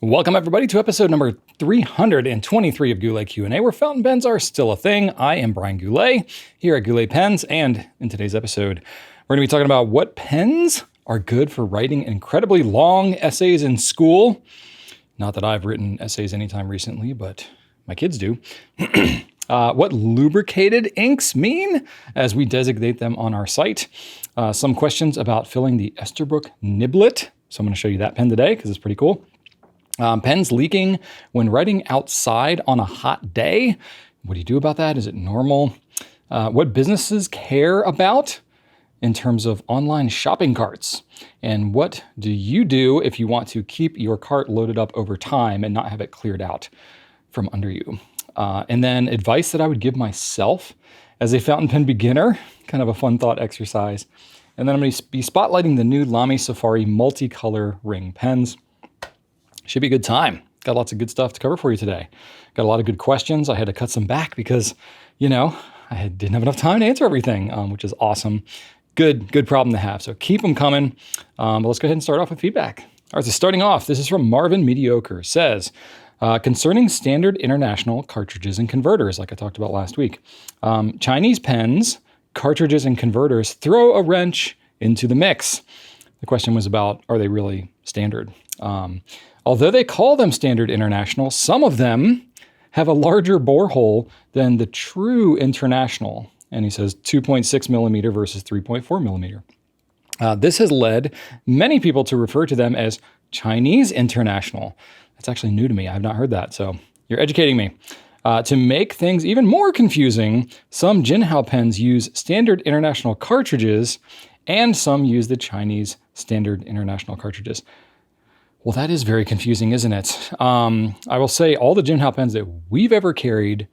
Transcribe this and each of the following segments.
Welcome everybody to episode number 323 of Goulet Q&A, where fountain pens are still a thing. I am Brian Goulet here at Goulet Pens, and in today's episode, we're going to be talking about what pens are good for writing incredibly long essays in school. Not that I've written essays anytime recently, but my kids do. What lubricated inks mean as we designate them on our site. Some questions about filling the Esterbrook Niblet. So I'm going to show you that pen today because it's pretty cool. Pens leaking when writing outside on a hot day. What do you do about that? Is it normal? What businesses care about in terms of online shopping carts? And what do you do if you want to keep your cart loaded up over time and not have it cleared out from under you? And then advice that I would give myself as a fountain pen beginner, kind of a fun thought exercise. And then I'm going to be spotlighting the new LAMY Safari multicolor ring pens. Should be a good time. Got lots of good stuff to cover for you today. Got a lot of good questions. I had to cut some back because, I didn't have enough time to answer everything, which is awesome. Good problem to have. So keep them coming. But let's go ahead and start off with feedback. All right, so starting off, this is from Marvin Mediocre. Says, concerning standard international cartridges and converters, like I talked about last week, Chinese pens, cartridges, and converters throw a wrench into the mix. The question was about, are they really standard? Although they call them standard international, some of them have a larger borehole than the true international. And he says 2.6 millimeter versus 3.4 millimeter. This has led many people to refer to them as Chinese international. That's actually new to me. I have not heard that. So you're educating me. To make things even more confusing, some Jinhao pens use standard international cartridges and some use the Chinese standard international cartridges. Well, that is very confusing, isn't it? I will say all the Jinhao pens that we've ever carried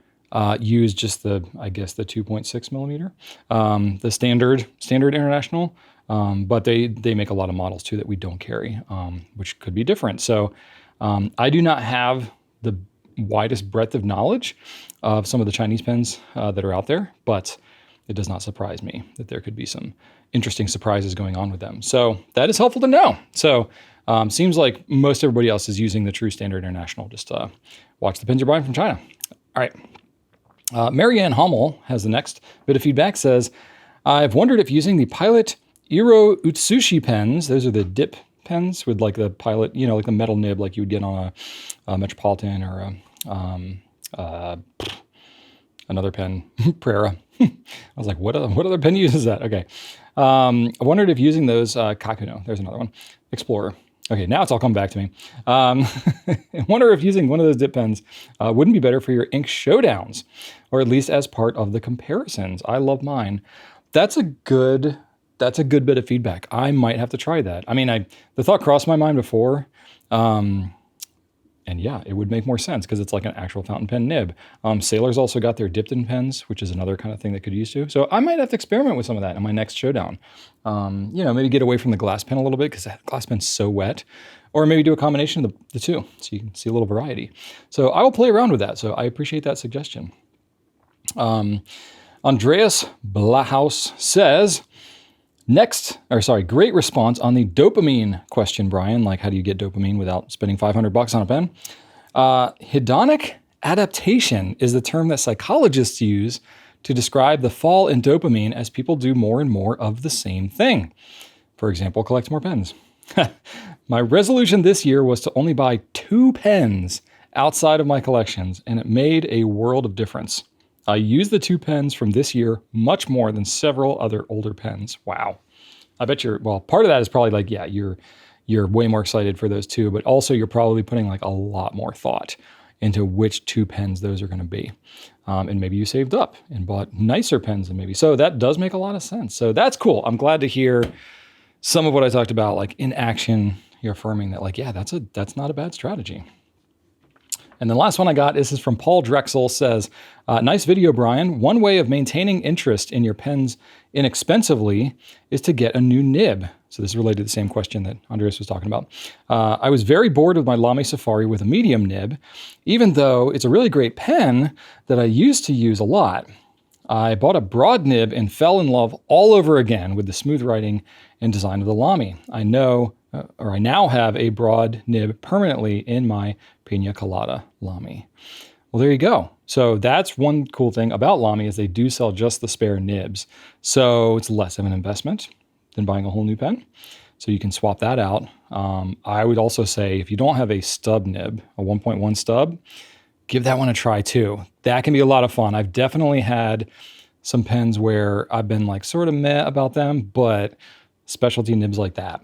use just the 2.6 millimeter, the standard international. But they make a lot of models too that we don't carry, which could be different. So I do not have the widest breadth of knowledge of some of the Chinese pens that are out there, but it does not surprise me that there could be some interesting surprises going on with them. So that is helpful to know. So seems like most everybody else is using the true standard international. Just watch the pens you're buying from China. All right. Marianne Hummel has the next bit of feedback. Says, I've wondered if using the Pilot Iroshizuku pens, those are the dip pens with like the Pilot, like the metal nib like you would get on a Metropolitan or another pen, Prera. I was like, what other pen uses that? Okay. I wondered if using those, Kakuno, there's another one, Explorer. Okay, now it's all come back to me. I wonder if using one of those dip pens wouldn't be better for your ink showdowns, or at least as part of the comparisons. I love mine. That's a good bit of feedback. I might have to try that. I mean, the thought crossed my mind before, and yeah, it would make more sense because it's like an actual fountain pen nib. Sailors also got their dipped in pens, which is another kind of thing they could use too. So I might have to experiment with some of that in my next showdown. Maybe get away from the glass pen a little bit because that glass pen's so wet. Or maybe do a combination of the two so you can see a little variety. So I will play around with that. So I appreciate that suggestion. Andreas Blahaus says, great response on the dopamine question, Brian. Like, how do you get dopamine without spending $500 on a pen? Hedonic adaptation is the term that psychologists use to describe the fall in dopamine as people do more and more of the same thing. For example, collect more pens. My resolution this year was to only buy 2 pens outside of my collections, and it made a world of difference. I use the 2 pens from this year much more than several other older pens. Wow. I bet part of that is probably like, yeah, you're way more excited for those 2, but also you're probably putting like a lot more thought into which 2 pens those are going to be. And maybe you saved up and bought nicer pens than maybe. So that does make a lot of sense. So that's cool. I'm glad to hear some of what I talked about, like in action, you're affirming that like, yeah, that's not a bad strategy. And the last one I got, this is from Paul Drexel, says, nice video, Brian. One way of maintaining interest in your pens inexpensively is to get a new nib. So this is related to the same question that Andreas was talking about. I was very bored with my LAMY Safari with a medium nib, even though it's a really great pen that I used to use a lot. I bought a broad nib and fell in love all over again with the smooth writing and design of the LAMY. I now have a broad nib permanently in my Pina Colada LAMY. Well, there you go. So that's one cool thing about LAMY is they do sell just the spare nibs. So it's less of an investment than buying a whole new pen. So you can swap that out. I would also say if you don't have a stub nib, a 1.1 stub, give that one a try too. That can be a lot of fun. I've definitely had some pens where I've been like sort of meh about them, but specialty nibs like that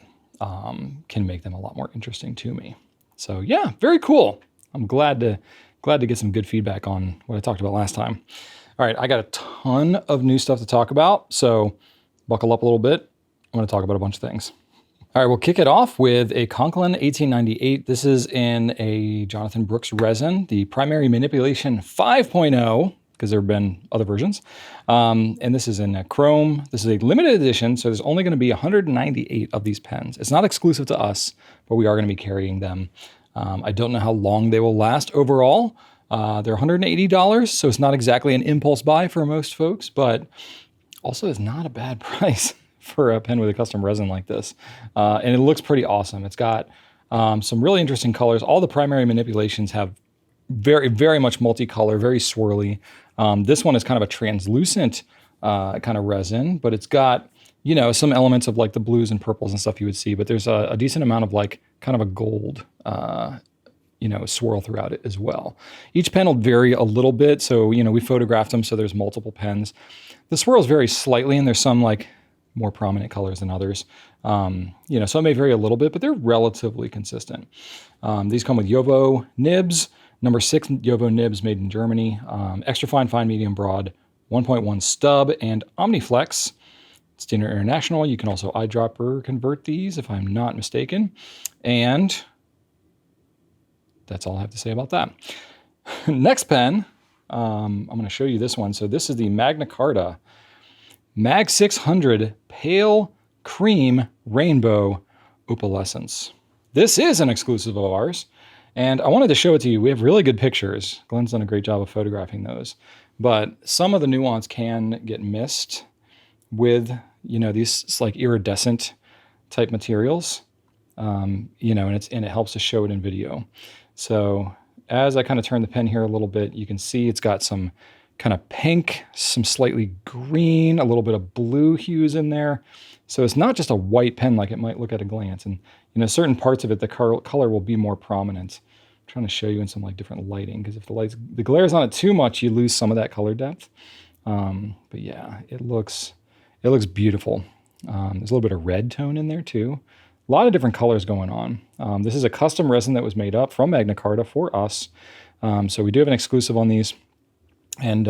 can make them a lot more interesting to me. So yeah, very cool. I'm glad to get some good feedback on what I talked about last time. All right, I got a ton of new stuff to talk about, so buckle up a little bit. I'm going to talk about a bunch of things. All right, we'll kick it off with a Conklin 1898. This is in a Jonathan Brooks resin, the Primary Manipulation 5.0, because there have been other versions. And this is in a chrome. This is a limited edition, so there's only going to be 198 of these pens. It's not exclusive to us, but we are going to be carrying them. I don't know how long they will last overall. They're $180, so it's not exactly an impulse buy for most folks, but also is not a bad price for a pen with a custom resin like this. And it looks pretty awesome. It's got some really interesting colors. All the primary manipulations have very, very much multicolor, very swirly. This one is kind of a translucent kind of resin, but it's got, you know, some elements of like the blues and purples and stuff you would see, but there's a decent amount of like kind of a gold, you know, swirl throughout it as well. Each pen will vary a little bit. So, you know, we photographed them, so there's multiple pens. The swirls vary slightly, and there's some like more prominent colors than others. You know, so it may vary a little bit, but they're relatively consistent. These come with Jowo nibs, number 6 Jowo nibs made in Germany, extra fine, fine, medium, broad, 1.1 stub, and OmniFlex. Standard International. You can also eyedropper convert these if I'm not mistaken. And that's all I have to say about that. Next pen, I'm going to show you this one. So this is the Magna Carta Mag 600 Pale Cream Rainbow Opalescence. This is an exclusive of ours, and I wanted to show it to you. We have really good pictures. Glenn's done a great job of photographing those, but some of the nuance can get missed with, you know, these like iridescent type materials, you know, and it helps to show it in video. So as I kind of turn the pen here a little bit, you can see it's got some kind of pink, some slightly green, a little bit of blue hues in there. So it's not just a white pen like it might look at a glance. And, you know, certain parts of it, the color will be more prominent. I'm trying to show you in some like different lighting, because if the glare's on it too much, you lose some of that color depth. But yeah, it looks beautiful. There's a little bit of red tone in there too. A lot of different colors going on. This is a custom resin that was made up from Magna Carta for us. So we do have an exclusive on these. And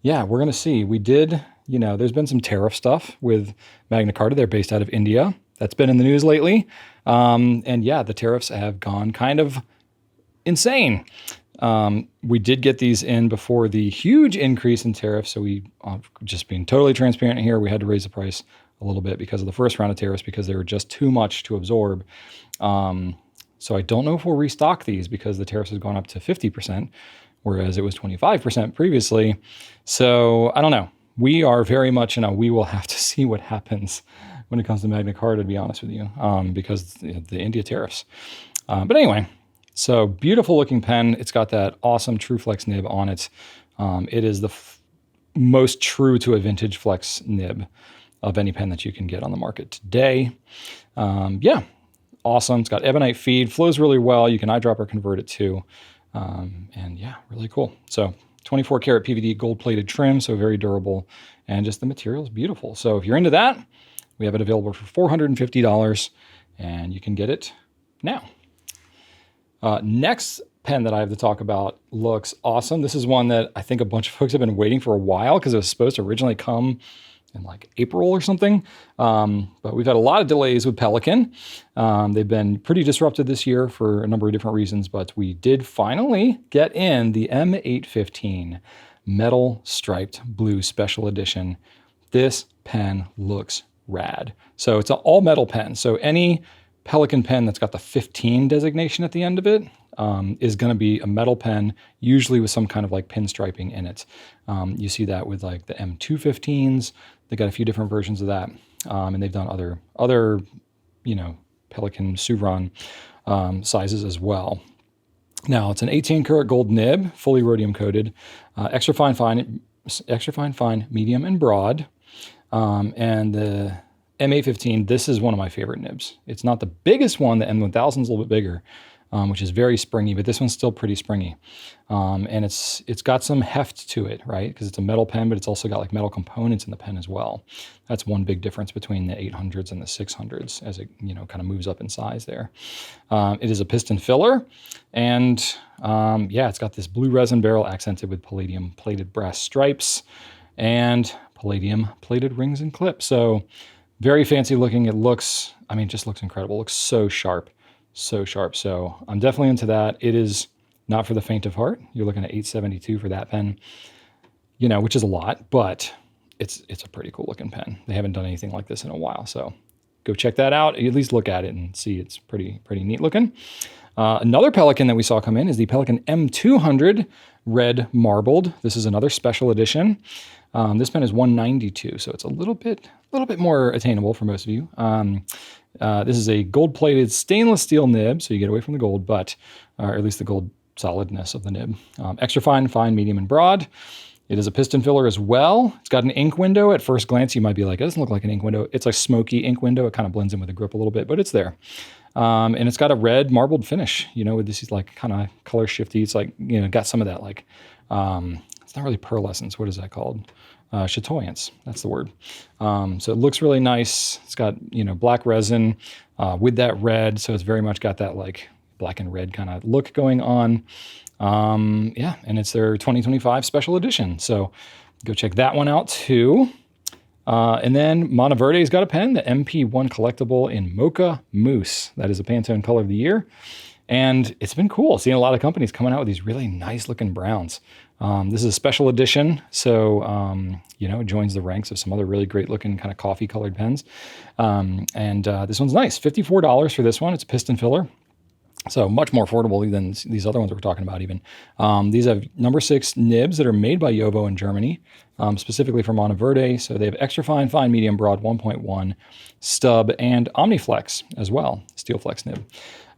yeah, we're going to see. We did, you know, there's been some tariff stuff with Magna Carta. They're based out of India. That's been in the news lately. And yeah, the tariffs have gone kind of insane. We did get these in before the huge increase in tariffs. So we, just being totally transparent here, we had to raise the price a little bit because of the first round of tariffs, because they were just too much to absorb. So I don't know if we'll restock these because the tariffs has gone up to 50%. Whereas it was 25% previously. So I don't know. We are very much, you know, we will have to see what happens when it comes to Magna Carta, to be honest with you, because the India tariffs. But anyway, so beautiful looking pen. It's got that awesome True Flex nib on it. It is the most true to a vintage flex nib of any pen that you can get on the market today. Yeah, awesome. It's got ebonite feed, flows really well. You can eyedropper convert it too. And yeah, really cool. So 24 karat PVD gold plated trim, so very durable, and just the material is beautiful. So if you're into that, we have it available for $450, and you can get it now. Next pen that I have to talk about looks awesome. This is one that I think a bunch of folks have been waiting for a while, because it was supposed to originally come in like April or something. But we've had a lot of delays with Pelikan. They've been pretty disrupted this year for a number of different reasons, but we did finally get in the M815 Metal Striped Blue Special Edition. This pen looks rad. So it's an all metal pen. So any Pelikan pen that's got the 15 designation at the end of it is going to be a metal pen, usually with some kind of like pinstriping in it. You see that with like the M215s. They got a few different versions of that, and they've done other Pelikan Souvron sizes as well. Now it's an 18 karat gold nib, fully rhodium coated, extra fine, medium, and broad. And the M815, this is one of my favorite nibs. It's not the biggest one. The M1000 is a little bit bigger, which is very springy, but this one's still pretty springy. And it's got some heft to it, right? Because it's a metal pen, but it's also got like metal components in the pen as well. That's one big difference between the 800s and the 600s as it, kind of moves up in size there. It is a piston filler, and it's got this blue resin barrel accented with palladium plated brass stripes and palladium plated rings and clips. So very fancy looking. It looks, just looks incredible. It looks so sharp. So sharp. So I'm definitely into that. It is not for the faint of heart. You're looking at $872 for that pen, which is a lot, but it's a pretty cool looking pen. They haven't done anything like this in a while. So go check that out. At least look at it and see it's pretty neat looking. Another Pelikan that we saw come in is the Pelikan M200 red marbled. This is another special edition. This pen is $192, so it's a little bit more attainable for most of you. This is a gold-plated stainless steel nib, so you get away from the gold, but or at least the gold solidness of the nib. Extra fine, medium, and broad. It is a piston filler as well. It's got an ink window. At first glance, you might be like, it doesn't look like an ink window. It's a smoky ink window. It kind of blends in with the grip a little bit, but it's there. And it's got a red marbled finish. With this is like kind of color shifty. It's like, got some of that like, it's not really pearlescence. What is that called? Chatoyance, that's the word. So it looks really nice. It's got, black resin with that red. So it's very much got that like black and red kind of look going on. And it's their 2025 special edition. So go check that one out too. And then Monteverde's got a pen, the MP1 collectible in Mocha Mousse. That is a Pantone color of the year. And it's been cool seeing a lot of companies coming out with these really nice looking browns. This is a special edition, so it joins the ranks of some other really great looking kind of coffee colored pens. This one's nice, $54 for this one. It's a piston filler, so much more affordable than these other ones we're talking about even. These have number 6 nibs that are made by Jowo in Germany, specifically for Monteverde. So they have extra fine, medium, broad, 1.1 stub, and Omniflex as well, steel flex nib.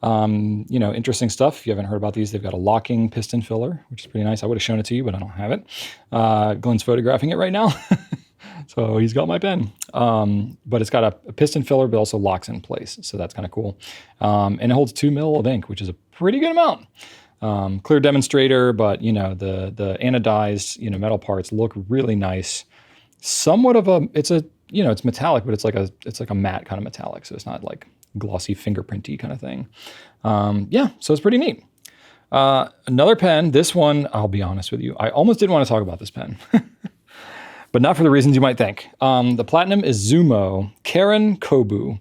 Interesting stuff. If you haven't heard about these, they've got a locking piston filler, which is pretty nice. I would have shown it to you, but I don't have it. Glenn's photographing it right now. So he's got my pen. But it's got a piston filler, but also locks in place. So that's kind of cool. And it holds 2 mil of ink, which is a pretty good amount. Clear demonstrator, but the anodized, metal parts look really nice. Somewhat of it's metallic, but it's like a matte kind of metallic. So it's not like glossy fingerprinty kind of thing. So it's pretty neat. Another pen, this one, I'll be honest with you, I almost didn't want to talk about this pen, but not for the reasons you might think. The Platinum Izumo Karen Kobu.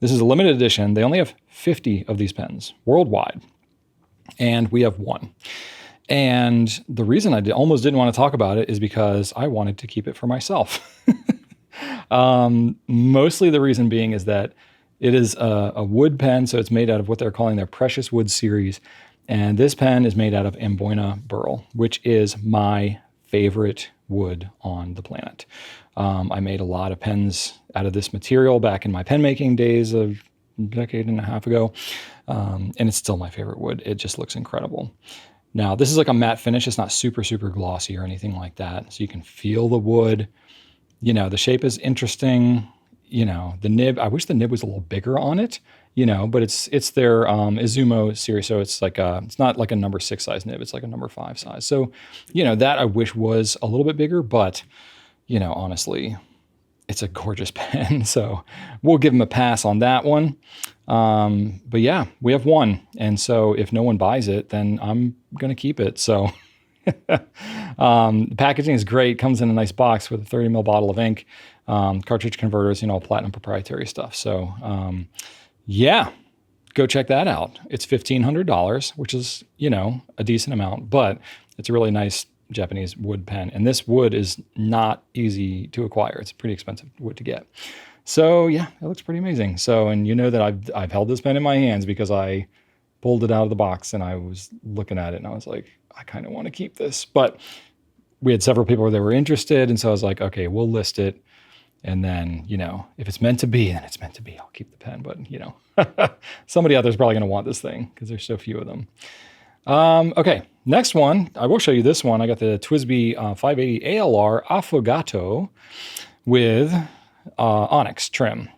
This is a limited edition. They only have 50 of these pens worldwide, and we have one. And the reason I almost didn't want to talk about it is because I wanted to keep it for myself. Mostly the reason being is that it is a wood pen, so it's made out of what they're calling their Precious Wood series. And this pen is made out of Amboina burl, which is my favorite wood on the planet. I made a lot of pens out of this material back in my pen making days a decade and a half ago. And it's still my favorite wood. It just looks incredible. Now, this is like a matte finish. It's not super, super glossy or anything like that. So you can feel the wood. The shape is interesting. The nib, I wish the nib was a little bigger on it, but it's their Izumo series. So it's it's not like a number 6 size nib. It's like a number 5 size. So, that I wish was a little bit bigger, but, honestly, it's a gorgeous pen. So we'll give them a pass on that one. But yeah, we have one. And so if no one buys it, then I'm going to keep it. So the packaging is great. Comes in a nice box with a 30 ml bottle of ink. Cartridge converters, platinum proprietary stuff. So, go check that out. It's $1,500, which is, a decent amount, but it's a really nice Japanese wood pen. And this wood is not easy to acquire. It's a pretty expensive wood to get. So yeah, it looks pretty amazing. So, and that I've held this pen in my hands because I pulled it out of the box and I was looking at it and I was like, I kind of want to keep this. But we had several people that were interested. And so I was like, okay, we'll list it. And then, you know, if it's meant to be, then it's meant to be. I'll keep the pen. But, you know, somebody out there is probably going to want this thing because there's so few of them. Okay, next one. I will show you this one. I got the TWSBI 580 ALR Affogato with onyx trim.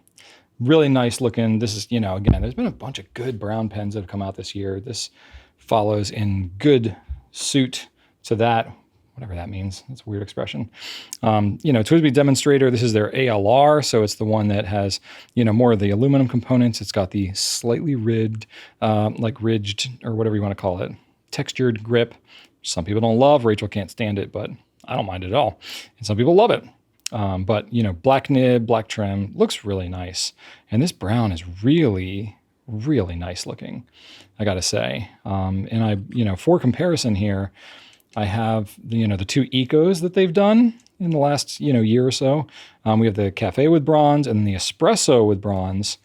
Really nice looking. This is, you know, again, there's been a bunch of good brown pens that have come out this year. This follows in good suit to that, whatever that means. That's a weird expression. You know, TWSBI Demonstrator, this is their ALR. So it's the one that has, you know, more of the aluminum components. It's got the slightly ridged, like ridged or whatever you want to call it, textured grip. Some people don't love. Rachel can't stand it, but I don't mind it at all. And some people love it. But, you know, black nib, black trim, looks really nice. And this brown is really, really nice looking, I got to say. And I, you know, for comparison here, I have, you know, the two Ecos that they've done in the last, you know, year or so. We have the Cafe with bronze and the Espresso with bronze,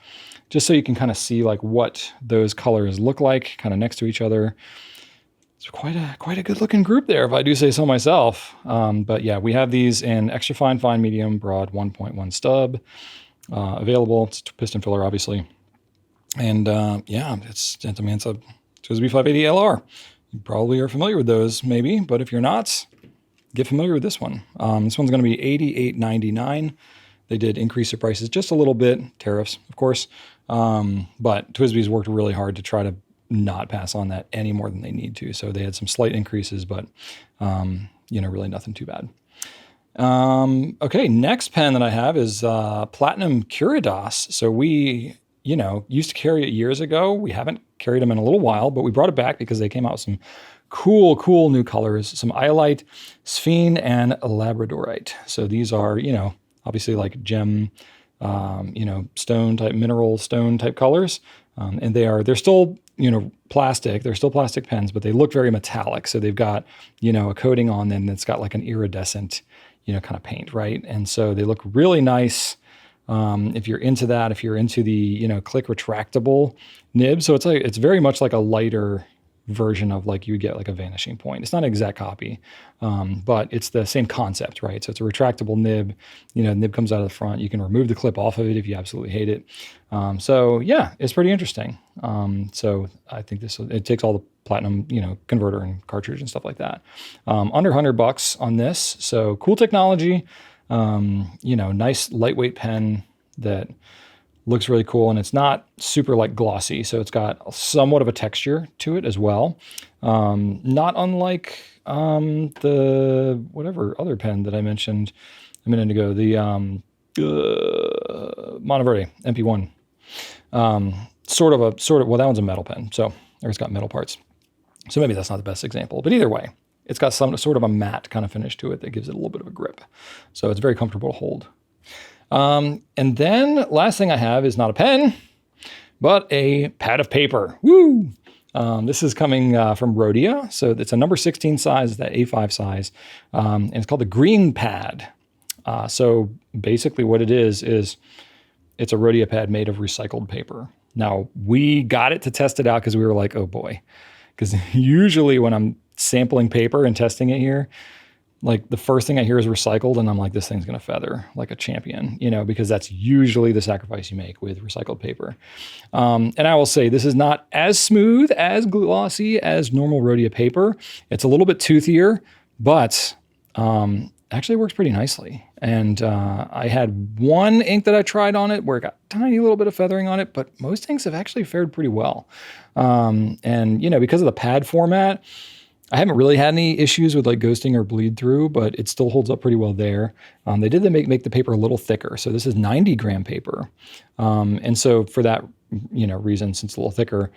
just so you can kind of see like what those colors look like kind of next to each other. It's quite a good looking group there, if I do say so myself. But yeah, we have these in extra fine, fine, medium, broad, 1.1 stub available. It's a piston filler, obviously. And yeah, it's a TWSBI 580 LR. You probably are familiar with those, maybe, but if you're not, get familiar with this one. This one's going to be $88.99. They did increase the prices just a little bit, tariffs, of course. But TWSBI's worked really hard to try to not pass on that any more than they need to. So they had some slight increases, but you know, really nothing too bad. Okay, next pen that I have is Platinum Curados. So we, you know, used to carry it years ago. We haven't carried them in a little while, but we brought it back because they came out with some cool new colors, some Iolite, Sphene, and Labradorite. So these are, you know, obviously like gem, you know, stone type, mineral stone type colors. And they're still, you know, plastic. They're still plastic pens, but they look very metallic. So they've got, you know, a coating on them that's got like an iridescent, you know, kind of paint, right? And so they look really nice. If you're into that, if you're into the, you know, click retractable nib. So it's very much like a lighter version of like you would get like a Vanishing Point. It's not an exact copy, but it's the same concept, right? So it's a retractable nib, you know, the nib comes out of the front. You can remove the clip off of it if you absolutely hate it. So yeah, it's pretty interesting. So I think it takes all the platinum, you know, converter and cartridge and stuff like that. Under $100 on this. So cool technology, you know, nice lightweight pen that looks really cool, and it's not super like glossy, so it's got somewhat of a texture to it as well. Not unlike the whatever other pen that I mentioned a minute ago, the Monteverde MP1. Sort of, well, that one's a metal pen, so it's got metal parts. So maybe that's not the best example, but either way, it's got some sort of a matte kind of finish to it that gives it a little bit of a grip. So it's very comfortable to hold. And then last thing I have is not a pen, but a pad of paper. Woo! This is coming from Rhodia. So it's a number 16 size, that A5 size, and it's called the Green Pad. So basically what it is it's a Rhodia pad made of recycled paper. Now, we got it to test it out because we were like, oh boy. Because usually when I'm sampling paper and testing it here, like the first thing I hear is recycled, and I'm like, this thing's going to feather like a champion, you know, because that's usually the sacrifice you make with recycled paper. And I will say this is not as smooth, as glossy as normal Rhodia paper. It's a little bit toothier, but actually works pretty nicely. And I had one ink that I tried on it where it got a tiny little bit of feathering on it, but most inks have actually fared pretty well. And, you know, because of the pad format, I haven't really had any issues with like ghosting or bleed through, but it still holds up pretty well there. They did make the paper a little thicker. So this is 90 gram paper. And so for that, you know, reason, since it's a little thicker,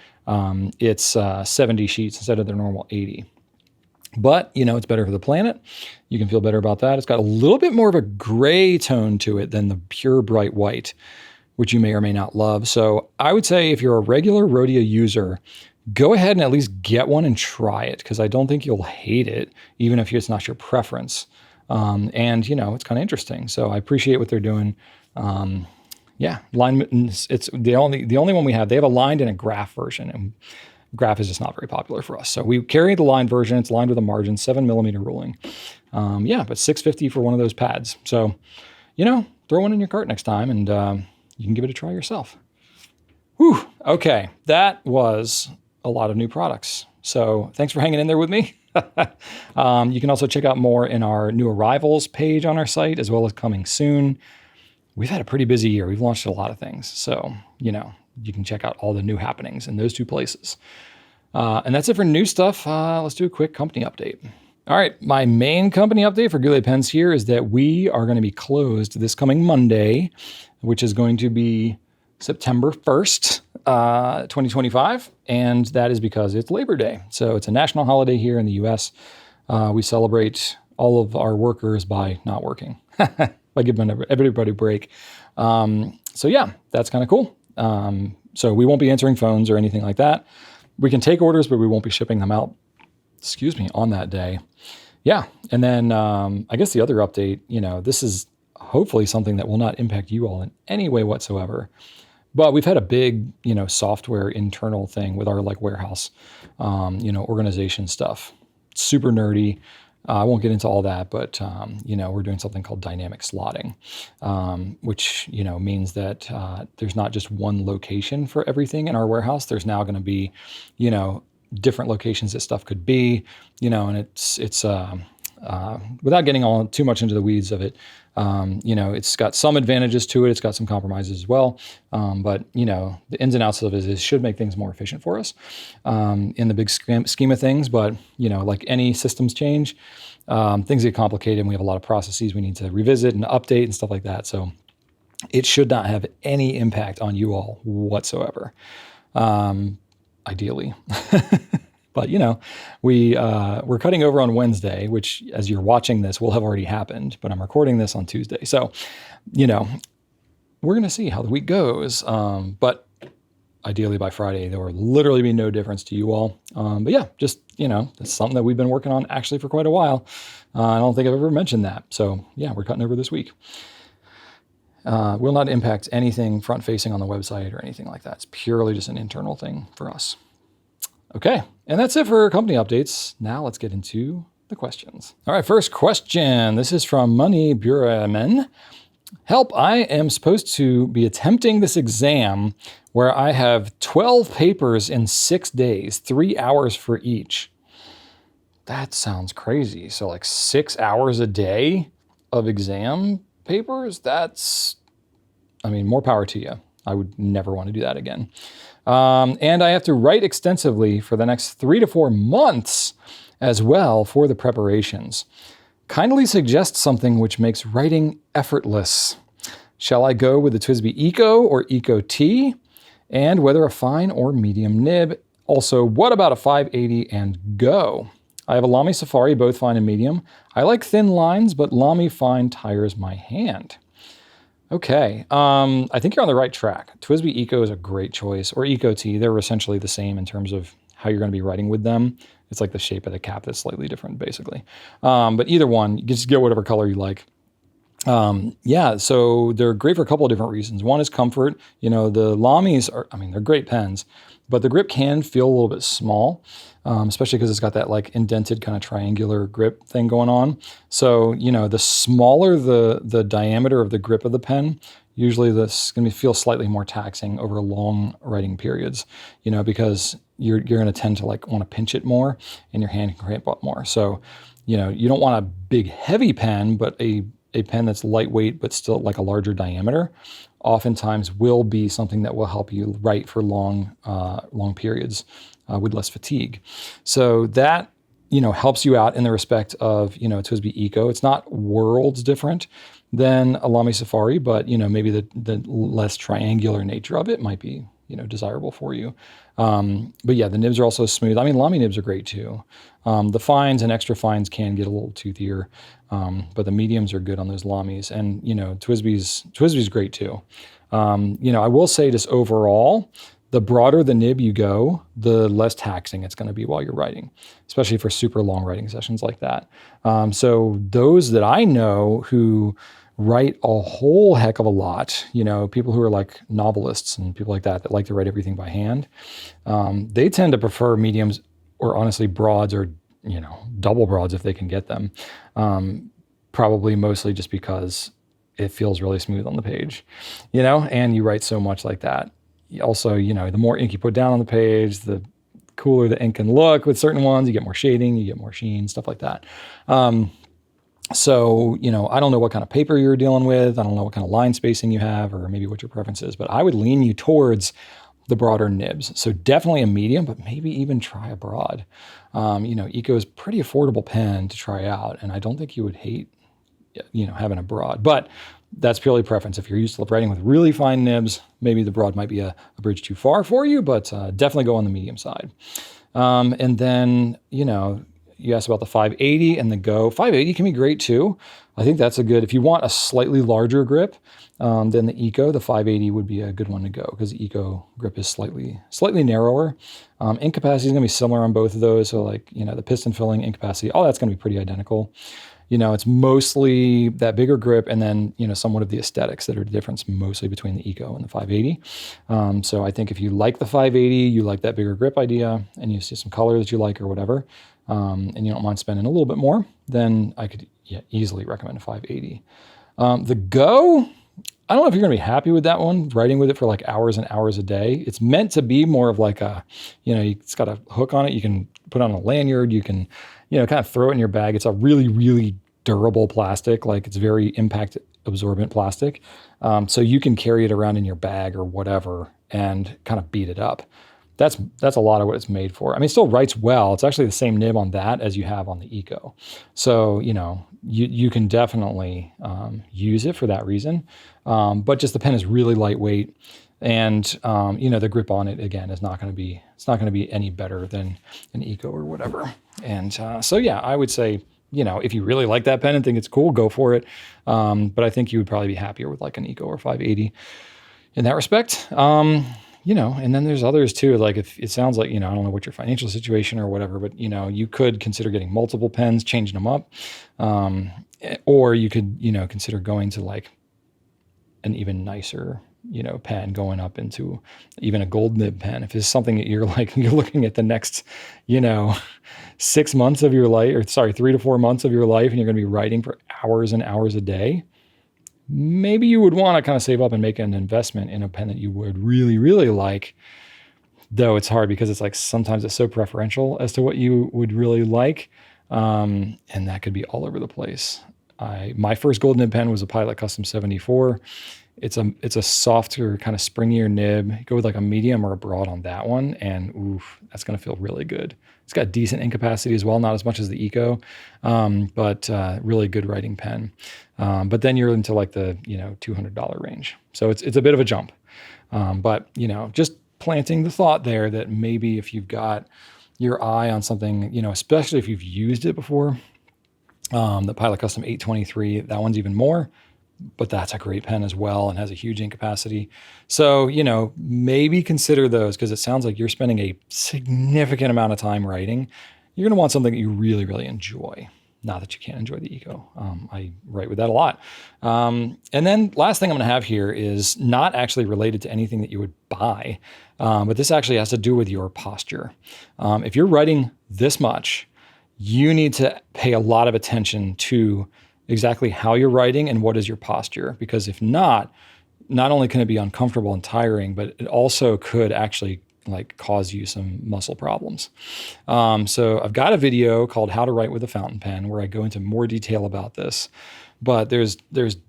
it's 70 sheets instead of their normal 80. But, you know, it's better for the planet. You can feel better about that. It's got a little bit more of a gray tone to it than the pure bright white, which you may or may not love. So I would say if you're a regular Rhodia user, go ahead and at least get one and try it, because I don't think you'll hate it, even if it's not your preference. And, you know, it's kind of interesting. So I appreciate what they're doing. Yeah, alignment, it's the only one we have. They have a lined and a graph version. And graph is just not very popular for us. So we carry the lined version. It's lined with a margin, 7mm ruling. Yeah, but $6.50 for one of those pads. So, throw one in your cart next time and you can give it a try yourself. Whew. Okay, that was a lot of new products. So thanks for hanging in there with me. You can also check out more in our new arrivals page on our site, as well as coming soon. We've had a pretty busy year. We've launched a lot of things. So, you can check out all the new happenings in those two places. And that's it for new stuff. Let's do a quick company update. All right, my main company update for Goulet Pens here is that we are going to be closed this coming Monday, which is going to be September 1st, 2025, and that is because it's Labor Day. So it's a national holiday here in the U.S. We celebrate all of our workers by not working, by giving everybody a break. So yeah, that's kind of cool. So we won't be answering phones or anything like that. We can take orders, but we won't be shipping them out, on that day. Yeah, and then I guess the other update, this is hopefully something that will not impact you all in any way whatsoever. But we've had a big, software internal thing with our warehouse, organization stuff. Super nerdy. I won't get into all that, but, we're doing something called dynamic slotting, which, means that there's not just one location for everything in our warehouse. There's now going to be, different locations that stuff could be, and it's without getting all too much into the weeds of it, it's got some advantages to it. It's got some compromises as well. But, the ins and outs of it should make things more efficient for us in the big scheme of things. But, like any systems change, things get complicated and we have a lot of processes we need to revisit and update and stuff like that. So it should not have any impact on you all whatsoever, ideally. But, we're cutting over on Wednesday, which as you're watching this will have already happened, but I'm recording this on Tuesday. So, we're going to see how the week goes. But ideally by Friday, there will literally be no difference to you all. But yeah, just, it's something that we've been working on actually for quite a while. I don't think I've ever mentioned that. So yeah, we're cutting over this week. Will not impact anything front facing on the website or anything like that. It's purely just an internal thing for us. Okay, and that's it for company updates. Now let's get into the questions. All right, first question. This is from Money Buraman. Help, I am supposed to be attempting this exam where I have 12 papers in 6 days, 3 hours for each. That sounds crazy. So 6 hours a day of exam papers? That's, more power to you. I would never want to do that again. And I have to write extensively for the next 3 to 4 months as well for the preparations. Kindly suggest something which makes writing effortless. Shall I go with the TWSBI ECO or ECO T? And whether a fine or medium nib. Also, what about a 580 and go? I have a LAMY Safari, both fine and medium. I like thin lines, but LAMY fine tires my hand. Okay, I think you're on the right track. TWSBI ECO is a great choice, or ECO T. They're essentially the same in terms of how you're going to be writing with them. It's like the shape of the cap that's slightly different, basically. But either one, you just get whatever color you like. Yeah, so they're great for a couple of different reasons. One is comfort. The LAMYs are, they're great pens, but the grip can feel a little bit small, especially because it's got that indented kind of triangular grip thing going on. So, the smaller the diameter of the grip of the pen, usually this is going to feel slightly more taxing over long writing periods, because you're going to tend to want to pinch it more and your hand can cramp up more. So, you don't want a big heavy pen, but a pen that's lightweight but still a larger diameter oftentimes will be something that will help you write for long periods with less fatigue. So that, helps you out in the respect of, TWSBI ECO. It's not worlds different than a LAMY Safari, but, maybe the less triangular nature of it might be, desirable for you. But yeah, the nibs are also smooth. LAMY nibs are great too. The fines and extra fines can get a little toothier, but the mediums are good on those LAMYs. And, TWSBI's great too. I will say just overall, the broader the nib you go, the less taxing it's going to be while you're writing, especially for super long writing sessions like that. So those that I know who write a whole heck of a lot. You know, people who are like novelists and people like that like to write everything by hand, they tend to prefer mediums or honestly broads or, you know, double broads if they can get them. Probably mostly just because it feels really smooth on the page, you know, and you write so much like that. Also, you know, the more ink you put down on the page, the cooler the ink can look with certain ones. You get more shading, you get more sheen, stuff like that. So, you know, I don't know what kind of paper you're dealing with. I don't know what kind of line spacing you have or maybe what your preference is, but I would lean you towards the broader nibs. So definitely a medium, but maybe even try a broad. You know, ECO is a pretty affordable pen to try out, and I don't think you would hate, you know, having a broad, but that's purely preference. If you're used to writing with really fine nibs, maybe the broad might be a bridge too far for you, but definitely go on the medium side. And then, you know, you asked about the 580 and the Go. 580 can be great too. I think that's a good, if you want a slightly larger grip than the ECO, the 580 would be a good one to go because the ECO grip is slightly narrower. Ink capacity is going to be similar on both of those. So like, you know, the piston filling, ink capacity, all that's going to be pretty identical. You know, it's mostly that bigger grip and then, you know, somewhat of the aesthetics that are the difference mostly between the ECO and the 580. So I think if you like the 580, you like that bigger grip idea and you see some color that you like or whatever, and you don't mind spending a little bit more, then I could easily recommend a 580. The Go, I don't know if you're going to be happy with that one, writing with it for like hours and hours a day. It's meant to be more of like a, you know, it's got a hook on it. You can put on a lanyard. You can, you know, kind of throw it in your bag. It's a really, really durable plastic. Like it's very impact absorbent plastic. So you can carry it around in your bag or whatever and kind of beat it up. That's a lot of what it's made for. I mean, it still writes well. It's actually the same nib on that as you have on the ECO. So, you know, you can definitely use it for that reason. But just the pen is really lightweight. And, you know, the grip on it, again, is not going to be any better than an ECO or whatever. And so, yeah, I would say, you know, if you really like that pen and think it's cool, go for it. But I think you would probably be happier with like an ECO or 580 in that respect. You know, and then there's others too. Like if it sounds like, you know, I don't know what your financial situation or whatever, but, you know, you could consider getting multiple pens, changing them up. Or you could, you know, consider going to like an even nicer, you know, pen, going up into even a gold nib pen. If it's something that you're like, you're looking at the next, you know, 6 months of your life, or sorry, 3 to 4 months of your life, and you're going to be writing for hours and hours a day, maybe you would want to kind of save up and make an investment in a pen that you would really, really like. Though it's hard because it's like sometimes it's so preferential as to what you would really like. And that could be all over the place. My first gold nib pen was a Pilot Custom 74. It's a softer, kind of springier nib. Go with like a medium or a broad on that one, and oof, that's going to feel really good. It's got decent ink capacity as well, not as much as the ECO, but really good writing pen. But then you're into like the, you know, $200 range. So it's a bit of a jump. But, you know, just planting the thought there that maybe if you've got your eye on something, you know, especially if you've used it before, the Pilot Custom 823, that one's even more. But that's a great pen as well and has a huge ink capacity. So, you know, maybe consider those because it sounds like you're spending a significant amount of time writing. You're going to want something that you really, really enjoy. Not that you can't enjoy the ECO. I write with that a lot. And then last thing I'm going to have here is not actually related to anything that you would buy, but this actually has to do with your posture. If you're writing this much, you need to pay a lot of attention to exactly how you're writing and what is your posture. Because if not only can it be uncomfortable and tiring, but it also could actually like cause you some muscle problems. So I've got a video called How to Write with a Fountain Pen where I go into more detail about this. But there's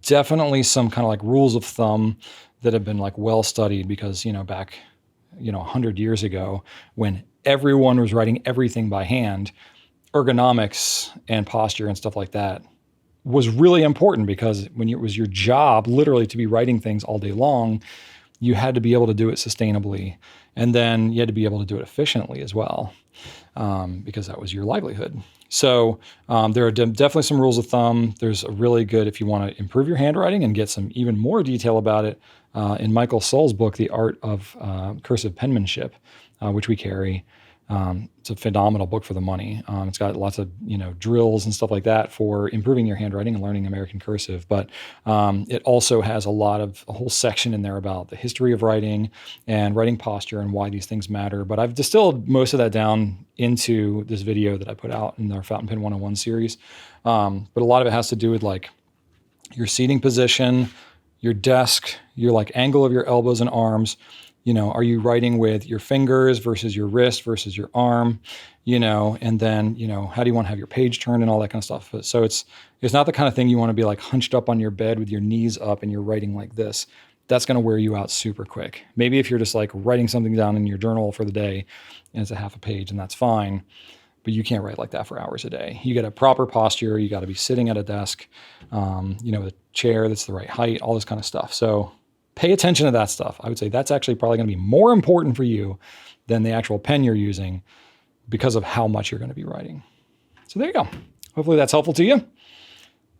definitely some kind of like rules of thumb that have been like well studied because, you know, back, you know, 100 years ago when everyone was writing everything by hand, ergonomics and posture and stuff like that was really important because when it was your job literally to be writing things all day long, you had to be able to do it sustainably. And then you had to be able to do it efficiently as well because that was your livelihood. So there are definitely some rules of thumb. There's a really good, if you want to improve your handwriting and get some even more detail about it, in Michael Sull's book, The Art of Cursive Penmanship, which we carry. It's a phenomenal book for the money. It's got lots of, drills and stuff like that for improving your handwriting and learning American cursive. But it also has a whole section in there about the history of writing and writing posture and why these things matter. But I've distilled most of that down into this video that I put out in our Fountain Pen 101 series. But a lot of it has to do with like your seating position, your desk, your like angle of your elbows and arms. Are you writing with your fingers versus your wrist versus your arm, and then, how do you want to have your page turned and all that kind of stuff. So it's not the kind of thing you want to be like hunched up on your bed with your knees up and you're writing like this. That's going to wear you out super quick. Maybe if you're just like writing something down in your journal for the day and it's a half a page, and that's fine, but you can't write like that for hours a day. You got a proper posture. You got to be sitting at a desk, with a chair that's the right height, all this kind of stuff. So pay attention to that stuff. I would say that's actually probably going to be more important for you than the actual pen you're using because of how much you're going to be writing. So there you go. Hopefully that's helpful to you.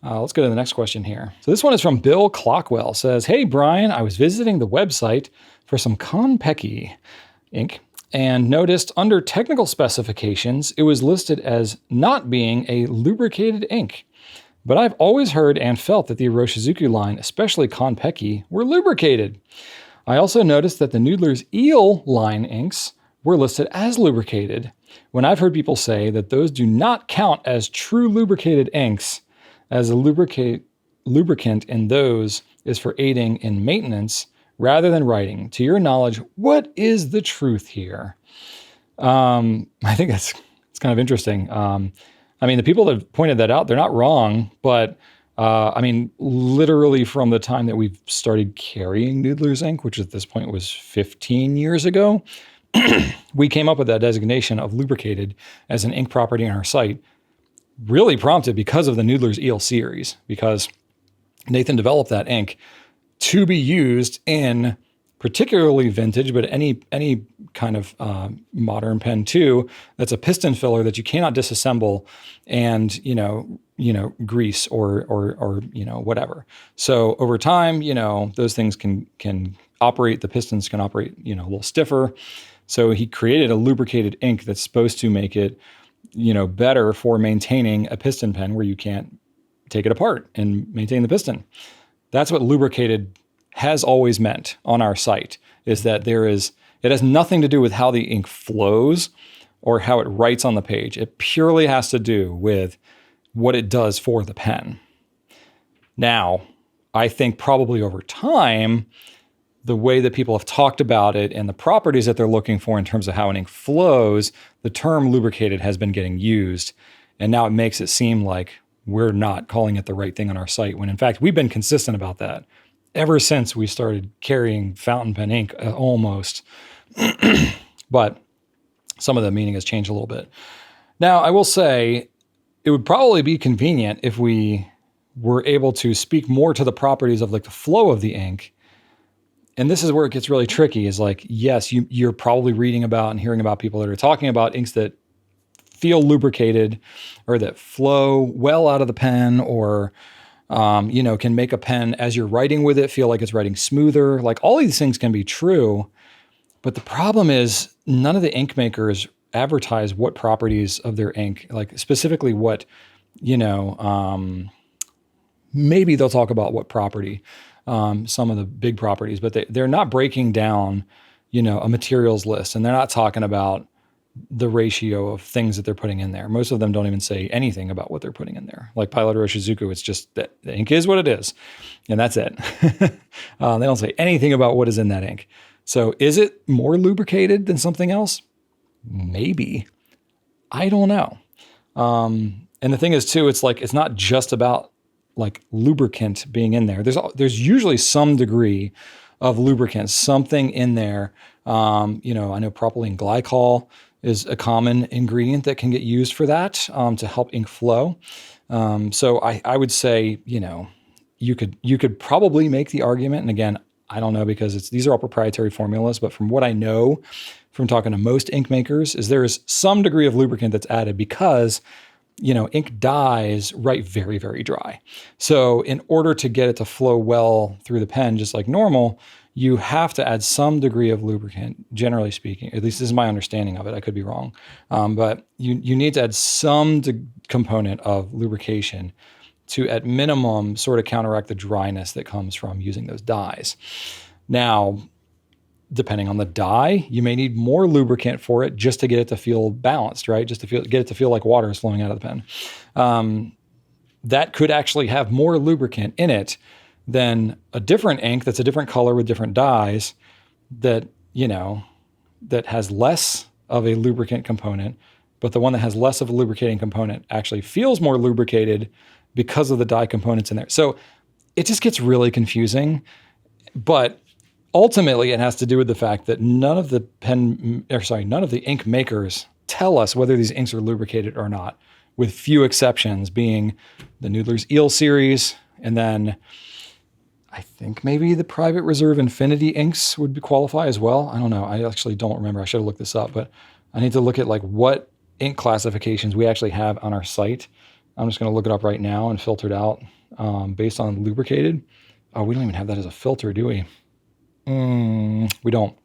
Let's go to the next question here. So this one is from Bill Clockwell. Says, hey, Brian, I was visiting the website for some Kon-Peki ink and noticed under technical specifications, it was listed as not being a lubricated ink. But I've always heard and felt that the Iroshizuku line, especially Kon-Peki, were lubricated. I also noticed that the Noodler's Eel line inks were listed as lubricated, when I've heard people say that those do not count as true lubricated inks, as a lubricant in those is for aiding in maintenance rather than writing. To your knowledge, what is the truth here? I think it's kind of interesting. The people that have pointed that out, they're not wrong, but literally from the time that we've started carrying Noodler's ink, which at this point was 15 years ago, we came up with that designation of lubricated as an ink property on our site, really prompted because of the Noodler's Eel series, because Nathan developed that ink to be used in particularly vintage, but any kind of modern pen too, that's a piston filler that you cannot disassemble and, grease or whatever. So over time, those things can operate, the pistons can operate, a little stiffer. So he created a lubricated ink that's supposed to make it, better for maintaining a piston pen where you can't take it apart and maintain the piston. That's what lubricated has always meant on our site, is that it has nothing to do with how the ink flows or how it writes on the page. It purely has to do with what it does for the pen. Now, I think probably over time, the way that people have talked about it and the properties that they're looking for in terms of how an ink flows, the term lubricated has been getting used. And now it makes it seem like we're not calling it the right thing on our site, when in fact, we've been consistent about that ever since we started carrying fountain pen ink, almost. But some of the meaning has changed a little bit. Now, I will say it would probably be convenient if we were able to speak more to the properties of like the flow of the ink. And this is where it gets really tricky, is like, yes, you're probably reading about and hearing about people that are talking about inks that feel lubricated or that flow well out of the pen, or can make a pen as you're writing with it feel like it's writing smoother. Like all these things can be true, but the problem is none of the ink makers advertise what properties of their ink, like specifically what, maybe they'll talk about what property, some of the big properties, but they're not breaking down, a materials list, and they're not talking about the ratio of things that they're putting in there. Most of them don't even say anything about what they're putting in there. Like Pilot Iroshizuku, it's just that the ink is what it is, and that's it. They don't say anything about what is in that ink. So is it more lubricated than something else? Maybe. I don't know. And the thing is too, it's like, it's not just about like lubricant being in there. There's usually some degree of lubricant, something in there. I know propylene glycol is a common ingredient that can get used for that, to help ink flow. So I would say, you could probably make the argument, and again, I don't know, because these are all proprietary formulas, but from what I know from talking to most ink makers is there is some degree of lubricant that's added because, ink dyes write very, very dry. So in order to get it to flow well through the pen, just like normal, you have to add some degree of lubricant, generally speaking. At least this is my understanding of it. I could be wrong. But you need to add some component of lubrication to, at minimum, sort of counteract the dryness that comes from using those dyes. Now, depending on the dye, you may need more lubricant for it just to get it to feel balanced, right? Just to get it to feel like water is flowing out of the pen. That could actually have more lubricant in it than a different ink that's a different color with different dyes that, that has less of a lubricant component, but the one that has less of a lubricating component actually feels more lubricated because of the dye components in there. So it just gets really confusing, but ultimately it has to do with the fact that none of the ink makers tell us whether these inks are lubricated or not, with few exceptions being the Noodler's Eel series, and then I think maybe the Private Reserve Infinity inks would qualify as well. I don't know. I actually don't remember. I should have looked this up, but I need to look at like what ink classifications we actually have on our site. I'm just going to look it up right now and filter it out based on lubricated. Oh, we don't even have that as a filter, do we? We don't.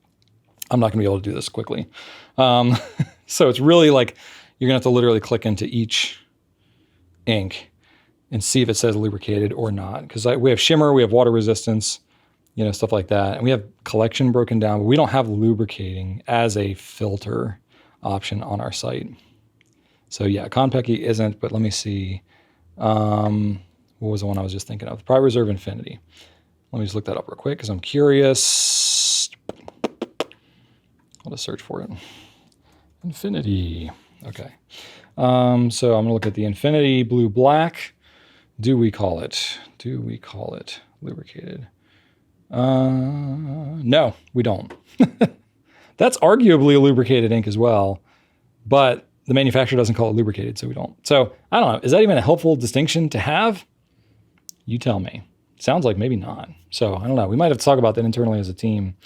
I'm not going to be able to do this quickly. So it's really like you're going to have to literally click into each ink and see if it says lubricated or not. Because we have shimmer, we have water resistance, stuff like that. And we have collection broken down, but we don't have lubricating as a filter option on our site. So yeah, Kon-Peki isn't, but let me see. What was the one I was just thinking of? Private Reserve Infinity. Let me just look that up real quick because I'm curious. I'll just search for it. Infinity. Okay. So I'm going to look at the Infinity Blue Black. Do we call it lubricated? No, we don't. That's arguably a lubricated ink as well, but the manufacturer doesn't call it lubricated, so we don't. So I don't know. Is that even a helpful distinction to have? You tell me. Sounds like maybe not. So I don't know. We might have to talk about that internally as a team.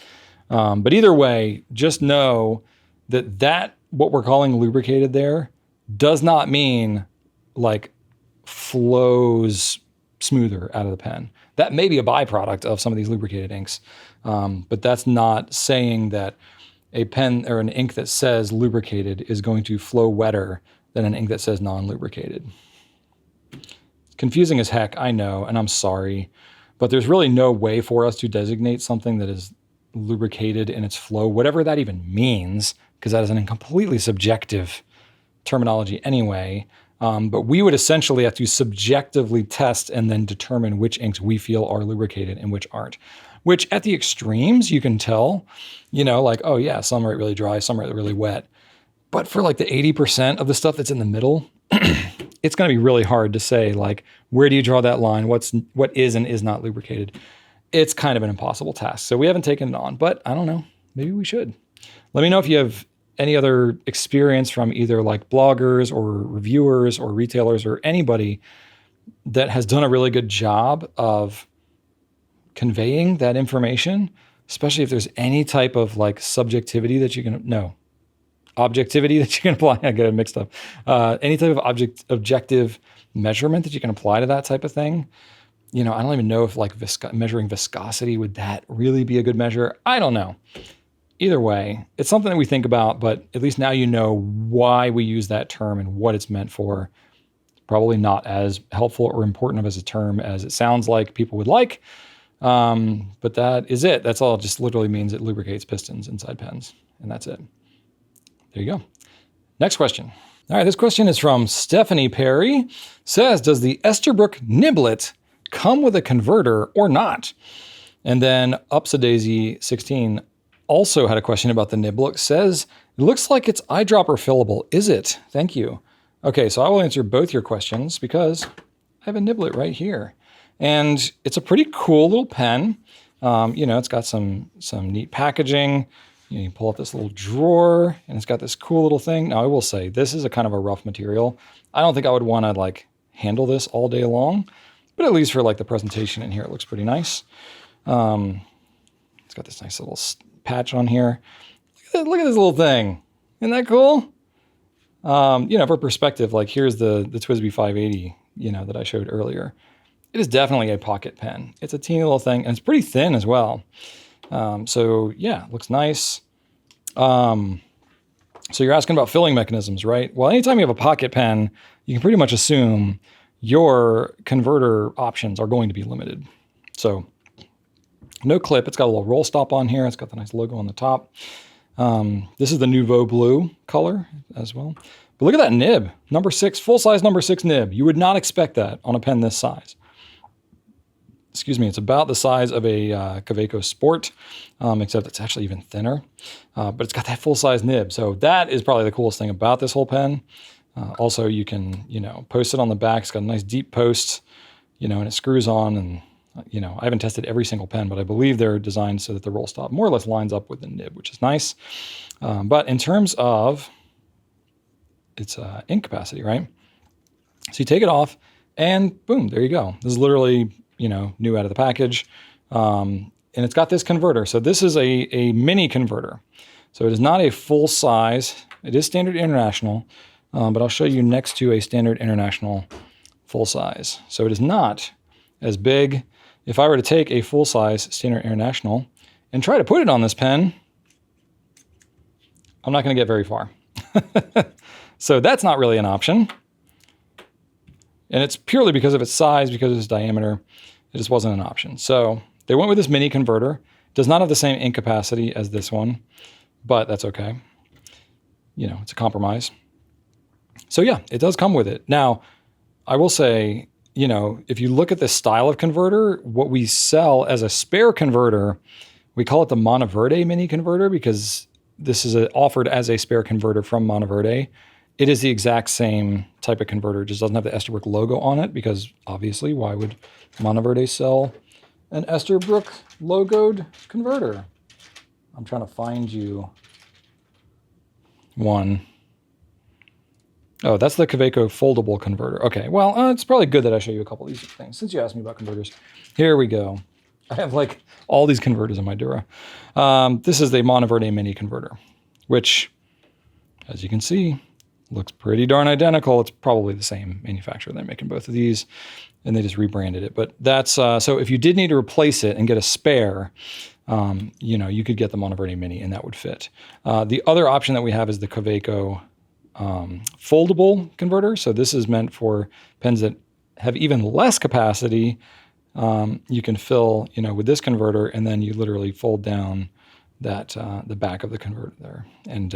But either way, just know that what we're calling lubricated there does not mean like flows smoother out of the pen. That may be a byproduct of some of these lubricated inks, but that's not saying that a pen or an ink that says lubricated is going to flow wetter than an ink that says non-lubricated. Confusing as heck, I know, and I'm sorry, but there's really no way for us to designate something that is lubricated in its flow, whatever that even means, because that is a completely subjective terminology anyway. But we would essentially have to subjectively test and then determine which inks we feel are lubricated and which aren't. Which at the extremes, you can tell, like, oh yeah, some are really dry, some are really wet. But for like the 80% of the stuff that's in the middle, it's going to be really hard to say, like, where do you draw that line? What is and is not lubricated? It's kind of an impossible task. So we haven't taken it on, but I don't know. Maybe we should. Let me know if you have any other experience from either like bloggers or reviewers or retailers or anybody that has done a really good job of conveying that information, especially if there's any type of like subjectivity that you can, no, objectivity that you can apply. I get it mixed up. Any type of objective measurement that you can apply to that type of thing. I don't even know if like measuring viscosity, would that really be a good measure? I don't know. Either way, it's something that we think about, but at least now you know why we use that term and what it's meant for. It's probably not as helpful or important of as a term as it sounds like people would like. But that is it. That's all. It just literally means it lubricates pistons inside pens, and that's it. There you go. Next question. All right, this question is from Stephanie Perry. Says, does the Esterbrook Niblet come with a converter or not? And then Upsadaisy 16 also had a question about the Niblet. Says, it looks like it's eyedropper fillable. Is it? Thank you. Okay, so I will answer both your questions because I have a Niblet right here. And it's a pretty cool little pen. It's got some neat packaging. You pull up this little drawer and it's got this cool little thing. Now I will say this is a kind of a rough material. I don't think I would want to like handle this all day long, but at least for like the presentation in here, it looks pretty nice. It's got this nice little patch on here. Look at this little thing. Isn't that cool? For perspective, like here's the TWSBI 580, that I showed earlier. It is definitely a pocket pen. It's a teeny little thing and it's pretty thin as well. So yeah, looks nice. So you're asking about filling mechanisms, right? Well, anytime you have a pocket pen, you can pretty much assume your converter options are going to be limited. So no clip. It's got a little roll stop on here. It's got the nice logo on the top. This is the Nouveau Blue color as well. But look at that nib, number 6, full-size number 6 nib. You would not expect that on a pen this size. Excuse me, it's about the size of a Kaweco Sport, except it's actually even thinner. But it's got that full-size nib. So that is probably the coolest thing about this whole pen. Also, you can, post it on the back. It's got a nice deep post, and it screws on. And, I haven't tested every single pen, but I believe they're designed so that the roll stop more or less lines up with the nib, which is nice. But in terms of its ink capacity, right? So you take it off and boom, there you go. This is literally, new out of the package. And it's got this converter. So this is a mini converter. So it is not a full size. It is standard international, but I'll show you next to a standard international full size. So it is not as big. If I were to take a full size standard international and try to put it on this pen, I'm not going to get very far. So that's not really an option. And it's purely because of its size, because of its diameter. It just wasn't an option. So they went with this mini converter. Does not have the same ink capacity as this one, but that's okay. It's a compromise. So yeah, it does come with it. Now, I will say, if you look at the style of converter, what we sell as a spare converter, we call it the Monteverde mini converter because this is offered as a spare converter from Monteverde. It is the exact same type of converter, just doesn't have the Esterbrook logo on it because obviously why would Monteverde sell an Esterbrook logoed converter? I'm trying to find you one. Oh, that's the Kaweco foldable converter. Okay, well, it's probably good that I show you a couple of these things since you asked me about converters. Here we go. I have like all these converters in my Dura. This is the Monteverde mini converter, which, as you can see, looks pretty darn identical. It's probably the same manufacturer. They're making both of these, and they just rebranded it. But that's so if you did need to replace it and get a spare, you could get the Monteverde Mini, and that would fit. The other option that we have is the Kaweco foldable converter. So this is meant for pens that have even less capacity. You can fill, with this converter, and then you literally fold down that the back of the converter there, and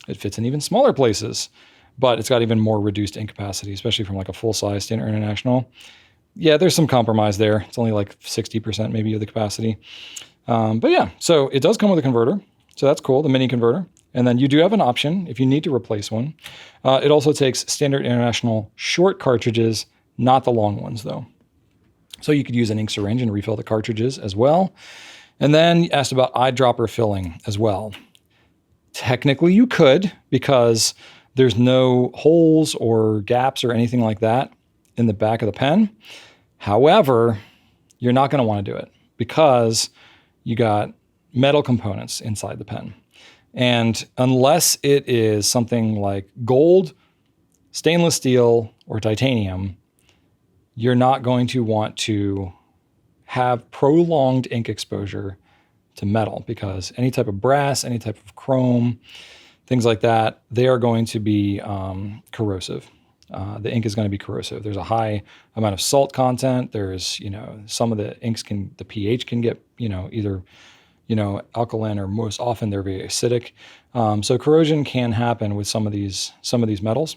it fits in even smaller places, but it's got even more reduced ink capacity, especially from like a full-size standard international. Yeah, there's some compromise there. It's only like 60% maybe of the capacity. But yeah, so it does come with a converter. So that's cool, the mini converter. And then you do have an option if you need to replace one. It also takes standard international short cartridges, not the long ones though. So you could use an ink syringe and refill the cartridges as well. And then you asked about eyedropper filling as well. Technically you could, because there's no holes or gaps or anything like that in the back of the pen. However, you're not going to want to do it because you got metal components inside the pen. And unless it is something like gold, stainless steel, or titanium, you're not going to want to have prolonged ink exposure to metal, because any type of brass, any type of chrome, things like that, they are going to be corrosive. The ink is going to be corrosive. There's a high amount of salt content. There's, some of the inks the pH can get, either, alkaline, or most often they're very acidic. So corrosion can happen with some of these metals.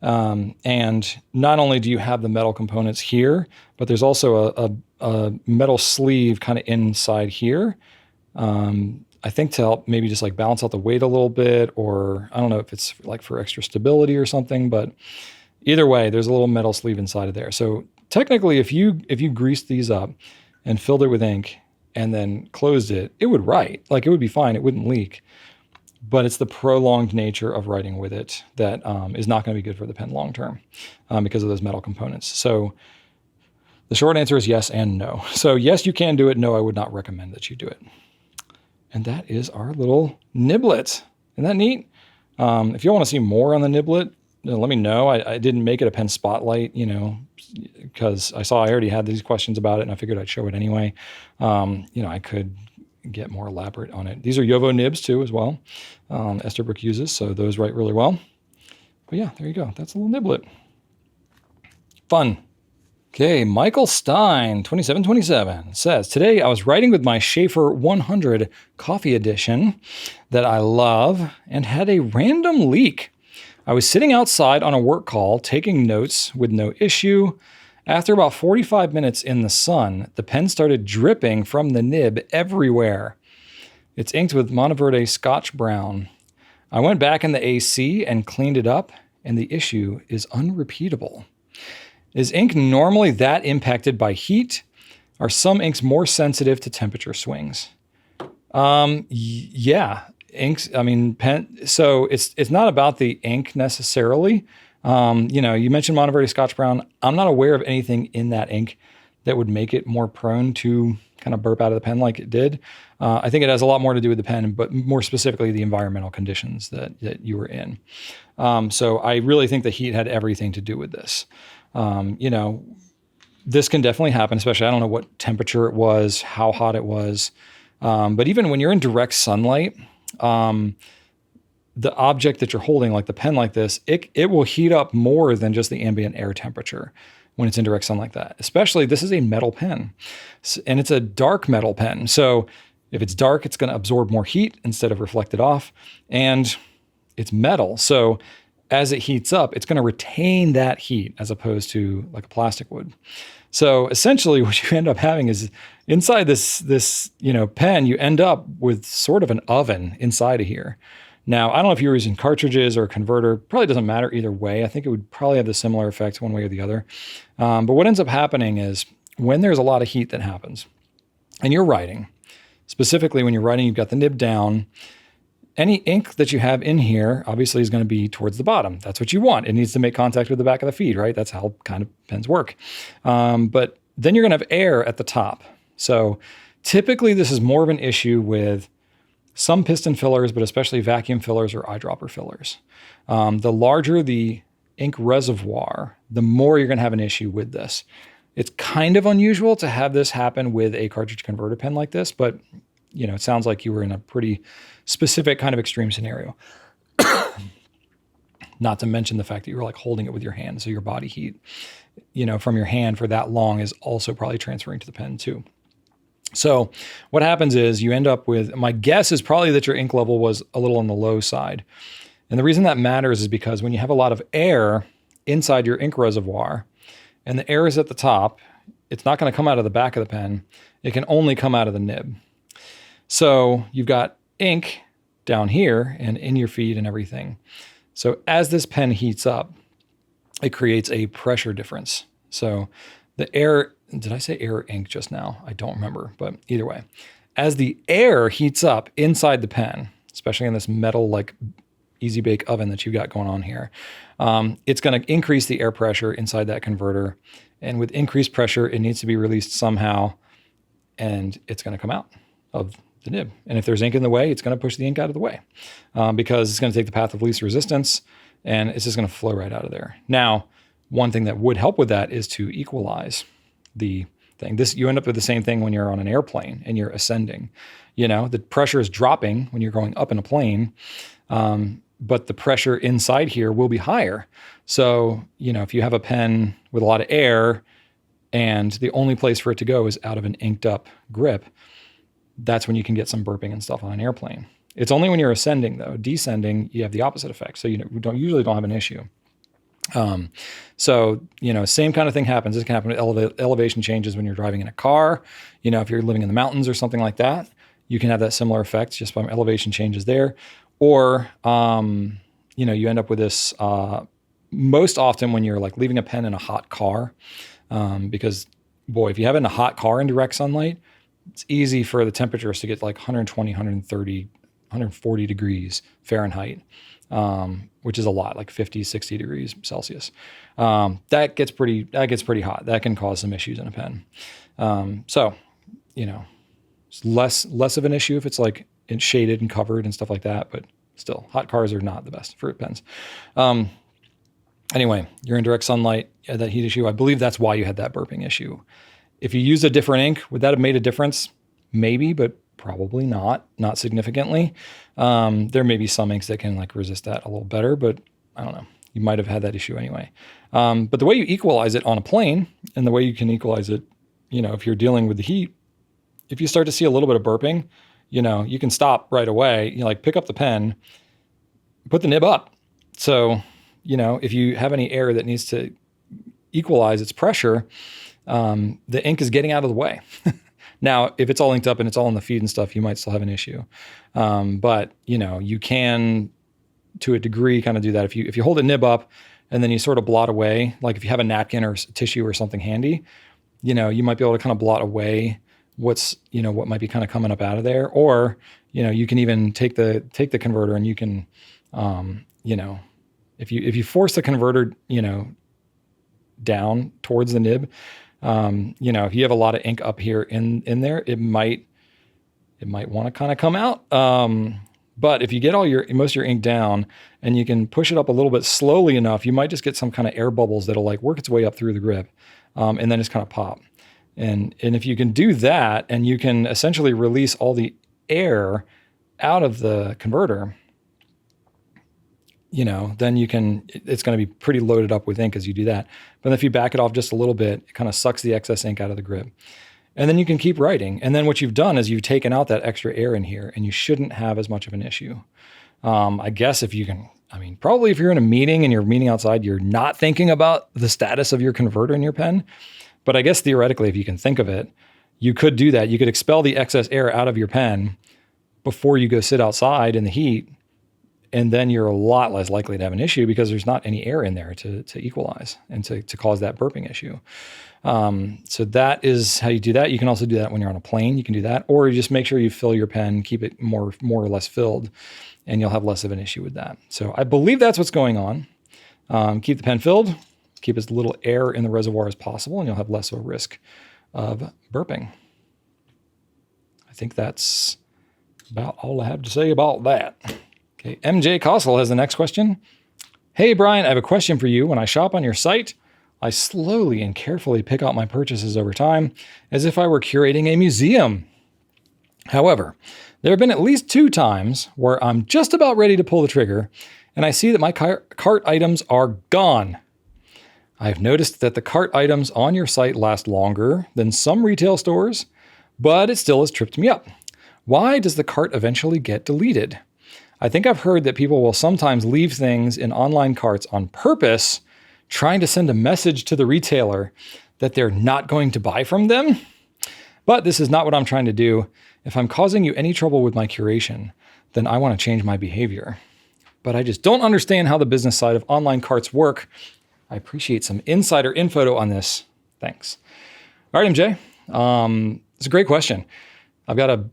And not only do you have the metal components here, but there's also a metal sleeve kind of inside here. I think to help maybe just like balance out the weight a little bit, or I don't know if it's like for extra stability or something, but either way, there's a little metal sleeve inside of there. So technically, if you greased these up and filled it with ink and then closed it, it would write. Like, it would be fine. It wouldn't leak. But it's the prolonged nature of writing with it that is not going to be good for the pen long term because of those metal components. So the short answer is yes and no. So yes, you can do it. No, I would not recommend that you do it. And that is our little niblet. Isn't that neat? If you want to see more on the niblet, let me know. I didn't make it a pen spotlight, because I saw I already had these questions about it, and I figured I'd show it anyway. I could get more elaborate on it. These are Yovo nibs too as well. Esterbrook uses, so those write really well. But yeah, there you go. That's a little niblet. Fun. Okay, Michael Stein, 2727, says, today I was writing with my Sheaffer 100 coffee edition that I love and had a random leak. I was sitting outside on a work call taking notes with no issue. After about 45 minutes in the sun, the pen started dripping from the nib everywhere. It's inked with Monteverde Scotch Brown. I went back in the AC and cleaned it up, and the issue is unrepeatable. Is ink normally that impacted by heat? Are some inks more sensitive to temperature swings? Yeah, inks, I mean, pen, so it's not about the ink necessarily. You mentioned Monteverde Scotch Brown. I'm not aware of anything in that ink that would make it more prone to kind of burp out of the pen like it did. I think it has a lot more to do with the pen, but more specifically the environmental conditions that you were in. So I really think the heat had everything to do with this. This can definitely happen, especially I don't know what temperature it was, how hot it was. But even when you're in direct sunlight, the object that you're holding, like the pen like this, it will heat up more than just the ambient air temperature when it's in direct sun like that. Especially, this is a metal pen, and it's a dark metal pen. So if it's dark, it's going to absorb more heat instead of reflect it off. And it's metal. So as it heats up, it's going to retain that heat as opposed to like a plastic would. So essentially what you end up having is inside this pen, you end up with sort of an oven inside of here. Now, I don't know if you're using cartridges or a converter. Probably doesn't matter either way. I think it would probably have the similar effect one way or the other. But what ends up happening is when there's a lot of heat that happens and you're writing, specifically when you're writing, you've got the nib down. Any ink that you have in here obviously is going to be towards the bottom. That's what you want. It needs to make contact with the back of the feed, right? That's how kind of pens work. But then you're going to have air at the top. So typically this is more of an issue with some piston fillers, but especially vacuum fillers or eyedropper fillers. The larger the ink reservoir, the more you're going to have an issue with this. It's kind of unusual to have this happen with a cartridge converter pen like this, but it sounds like you were in a pretty specific kind of extreme scenario. Not to mention the fact that you were like holding it with your hand. So your body heat, from your hand for that long is also probably transferring to the pen too. So what happens is you end up with, my guess is probably that your ink level was a little on the low side. And the reason that matters is because when you have a lot of air inside your ink reservoir and the air is at the top, it's not going to come out of the back of the pen. It can only come out of the nib. So you've got ink down here and in your feed and everything. So as this pen heats up, it creates a pressure difference. So the air, did I say air or ink just now? I don't remember, but either way, as the air heats up inside the pen, especially in this metal like easy bake oven that you've got going on here, it's going to increase the air pressure inside that converter. And with increased pressure, it needs to be released somehow, and it's going to come out of the nib. And if there's ink in the way, it's going to push the ink out of the way because it's going to take the path of least resistance and it's just going to flow right out of there. Now, one thing that would help with that is to equalize the thing. You end up with the same thing when you're on an airplane and you're ascending. The pressure is dropping when you're going up in a plane, but the pressure inside here will be higher. So, if you have a pen with a lot of air and the only place for it to go is out of an inked up grip, that's when you can get some burping and stuff on an airplane. It's only when you're ascending though. Descending, you have the opposite effect. So we usually don't have an issue. Same kind of thing happens. This can happen with elevation changes when you're driving in a car. If you're living in the mountains or something like that, you can have that similar effect just by elevation changes there. Or, you end up with this most often when you're like leaving a pen in a hot car. Because boy, if you have it in a hot car in direct sunlight, it's easy for the temperatures to get like 120, 130, 140 degrees Fahrenheit, which is a lot, like 50, 60 degrees Celsius. That gets pretty hot. That can cause some issues in a pen. It's less of an issue if it's like shaded and covered and stuff like that, but still, hot cars are not the best for pens. Anyway, you're in direct sunlight, that heat issue. I believe that's why you had that burping issue. If you used a different ink, would that have made a difference? Maybe, but Probably not significantly. There may be some inks that can like resist that a little better, but I don't know. You might have had that issue anyway. But the way you equalize it on a plane, and the way you can equalize it, if you're dealing with the heat, if you start to see a little bit of burping, you can stop right away. Pick up the pen, put the nib up. So, if you have any air that needs to equalize its pressure, the ink is getting out of the way. Now, if it's all inked up and it's all in the feed and stuff, you might still have an issue. But you can, to a degree, kind of do that. If you hold a nib up and then you sort of blot away, like if you have a napkin or tissue or something handy, you might be able to kind of blot away what might be kind of coming up out of there. Or, you can even take the converter and you can, if you force the converter, down towards the nib, if you have a lot of ink up here in there, it might want to kind of come out. But if you get most of your ink down and you can push it up a little bit slowly enough, you might just get some kind of air bubbles that'll like work its way up through the grip, and then just kind of pop. And if you can do that and you can essentially release all the air out of the converter, then it's going to be pretty loaded up with ink as you do that. But if you back it off just a little bit, it kind of sucks the excess ink out of the grip. And then you can keep writing. And then what you've done is you've taken out that extra air in here and you shouldn't have as much of an issue. I guess probably if you're in a meeting and you're meeting outside, you're not thinking about the status of your converter in your pen. But I guess theoretically, if you can think of it, you could do that. You could expel the excess air out of your pen before you go sit outside in the heat. And then you're a lot less likely to have an issue because there's not any air in there to equalize and to cause that burping issue. So that is how you do that. You can also do that when you're on a plane. You can do that, or you just make sure you fill your pen, keep it more or less filled, and you'll have less of an issue with that. So I believe that's what's going on. Keep the pen filled, keep as little air in the reservoir as possible, and you'll have less of a risk of burping. I think that's about all I have to say about that. Okay, MJ Kossel has the next question. Hey, Brian, I have a question for you. When I shop on your site, I slowly and carefully pick out my purchases over time as if I were curating a museum. However, there have been at least 2 times where I'm just about ready to pull the trigger and I see that my cart items are gone. I've noticed that the cart items on your site last longer than some retail stores, but it still has tripped me up. Why does the cart eventually get deleted? I think I've heard that people will sometimes leave things in online carts on purpose, trying to send a message to the retailer that they're not going to buy from them. But this is not what I'm trying to do. If I'm causing you any trouble with my curation, then I want to change my behavior. But I just don't understand how the business side of online carts work. I appreciate some insider info on this. Thanks. All right, MJ. It's a great question. I've got a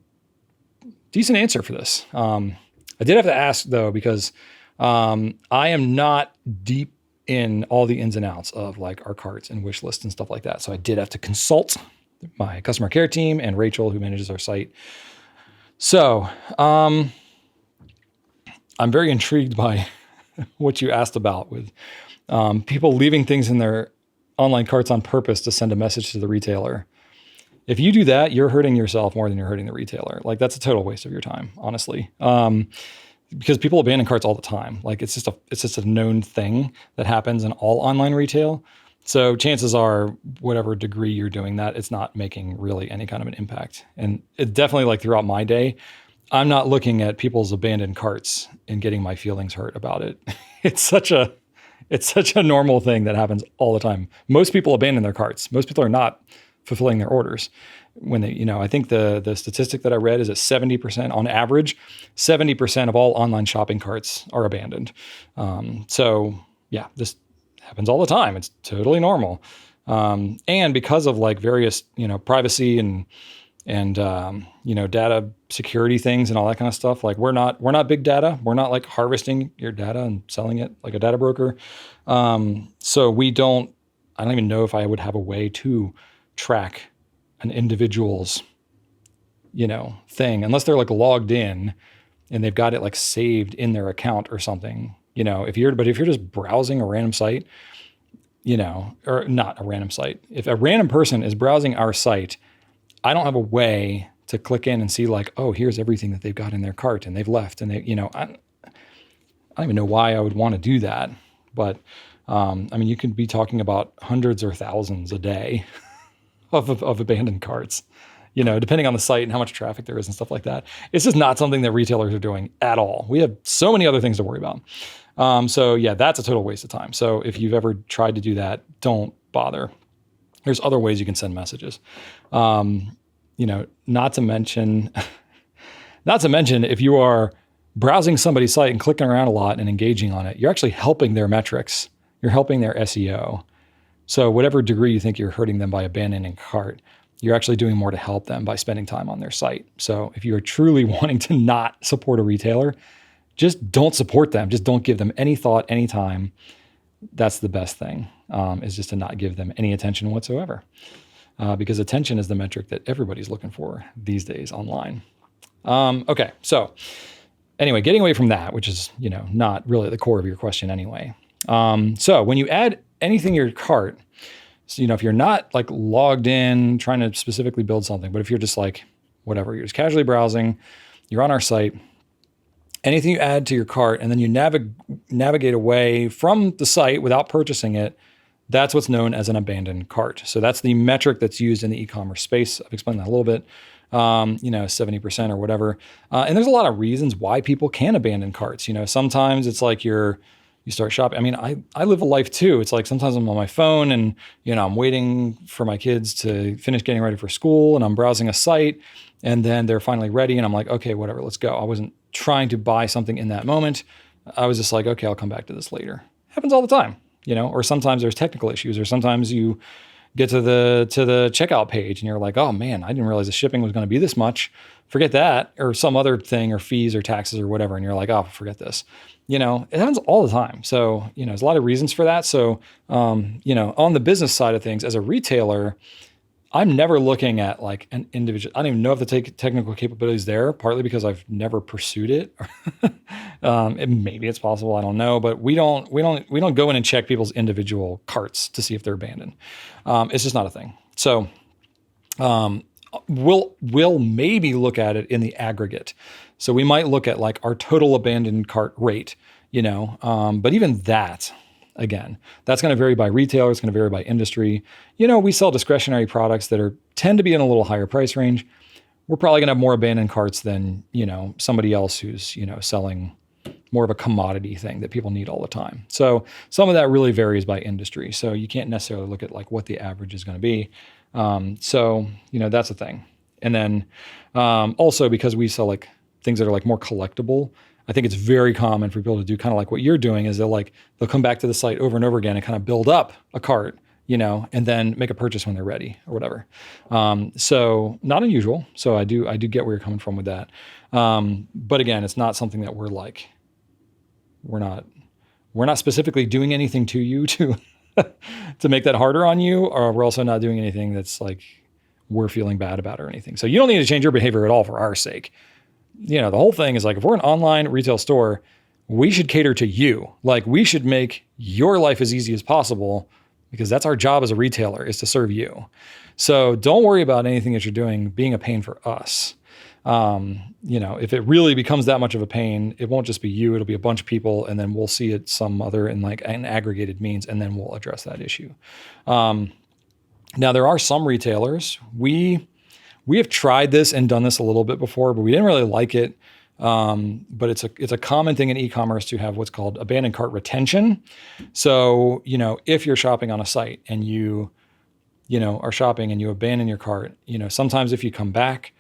decent answer for this. I did have to ask, though, because I am not deep in all the ins and outs of like our carts and wish lists and stuff like that. So I did have to consult my customer care team and Rachel, who manages our site. So I'm very intrigued by what you asked about with people leaving things in their online carts on purpose to send a message to the retailer. If you do that, you're hurting yourself more than you're hurting the retailer. Like that's a total waste of your time, honestly. Because people abandon carts all the time. Like it's just a known thing that happens in all online retail. So chances are, whatever degree you're doing that, it's not making really any kind of an impact. And it definitely, like throughout my day, I'm not looking at people's abandoned carts and getting my feelings hurt about it. It's such a normal thing that happens all the time. Most people abandon their carts. Most people are not fulfilling their orders. When they, I think the statistic that I read is that 70%, on average, 70% of all online shopping carts are abandoned. So yeah, this happens all the time. It's totally normal. And because of like various, privacy and data security things and all that kind of stuff, like we're not big data. We're not like harvesting your data and selling it like a data broker. So I don't even know if I would have a way to track an individual's, thing, unless they're like logged in and they've got it like saved in their account or something, if you're just browsing a random site, or not a random site, if a random person is browsing our site, I don't have a way to click in and see like, oh, here's everything that they've got in their cart and they've left. And they, I don't even know why I would want to do that. But I mean, you could be talking about hundreds or thousands a day of abandoned carts, depending on the site and how much traffic there is and stuff like that. It's just not something that retailers are doing at all. We have so many other things to worry about. So yeah, that's a total waste of time. So if you've ever tried to do that, don't bother. There's other ways you can send messages. Not to mention if you are browsing somebody's site and clicking around a lot and engaging on it, you're actually helping their metrics. You're helping their SEO. So whatever degree you think you're hurting them by abandoning cart, you're actually doing more to help them by spending time on their site. So if you are truly wanting to not support a retailer, just don't support them. Just don't give them any thought, any time. That's the best thing, is just to not give them any attention whatsoever. Because attention is the metric that everybody's looking for these days online. Okay, so anyway, getting away from that, which is, not really the core of your question anyway. So when you add anything to your cart, so, if you're not like logged in trying to specifically build something, but if you're just like, whatever, you're just casually browsing, you're on our site, anything you add to your cart and then you navigate away from the site without purchasing it, that's what's known as an abandoned cart. So that's the metric that's used in the e-commerce space. I've explained that a little bit, 70% or whatever. And there's a lot of reasons why people can abandon carts. Sometimes it's like you start shopping. I mean, I live a life too. It's like sometimes I'm on my phone and, I'm waiting for my kids to finish getting ready for school and I'm browsing a site and then they're finally ready and I'm like, okay, whatever, let's go. I wasn't trying to buy something in that moment. I was just like, okay, I'll come back to this later. Happens all the time, or sometimes there's technical issues or sometimes you get to the checkout page and you're like, oh man, I didn't realize the shipping was going to be this much. Forget that, or some other thing or fees or taxes or whatever. And you're like, oh, forget this. It happens all the time. So, there's a lot of reasons for that. So, on the business side of things as a retailer, I'm never looking at like an individual. I don't even know if the technical capability is there, partly because I've never pursued it. Maybe it's possible. I don't know, but we don't go in and check people's individual carts to see if they're abandoned. It's just not a thing. So, we'll maybe look at it in the aggregate. So we might look at like our total abandoned cart rate, but even that, again, that's going to vary by retailer. It's going to vary by industry. We sell discretionary products that tend to be in a little higher price range. We're probably going to have more abandoned carts than, somebody else who's, selling more of a commodity thing that people need all the time. So some of that really varies by industry. So you can't necessarily look at like what the average is going to be. That's the thing. And then also because we sell like things that are like more collectible, I think it's very common for people to do kind of like what you're doing is they'll come back to the site over and over again and kind of build up a cart, and then make a purchase when they're ready or whatever. So not unusual. So I do get where you're coming from with that. But again, it's not something that we're not specifically doing anything to you to make that harder on you, or we're also not doing anything that's like we're feeling bad about or anything. So you don't need to change your behavior at all for our sake. The whole thing is like, if we're an online retail store, we should cater to you. Like we should make your life as easy as possible because that's our job as a retailer, is to serve you. So don't worry about anything that you're doing being a pain for us. If it really becomes that much of a pain, it won't just be you, it'll be a bunch of people, and then we'll see it some other in like an aggregated means, and then we'll address that issue. Now there are some retailers, we have tried this and done this a little bit before, but we didn't really like it. But it's a common thing in e-commerce to have what's called abandoned cart retention. So, if you're shopping on a site and you are shopping and you abandon your cart, sometimes if you come back,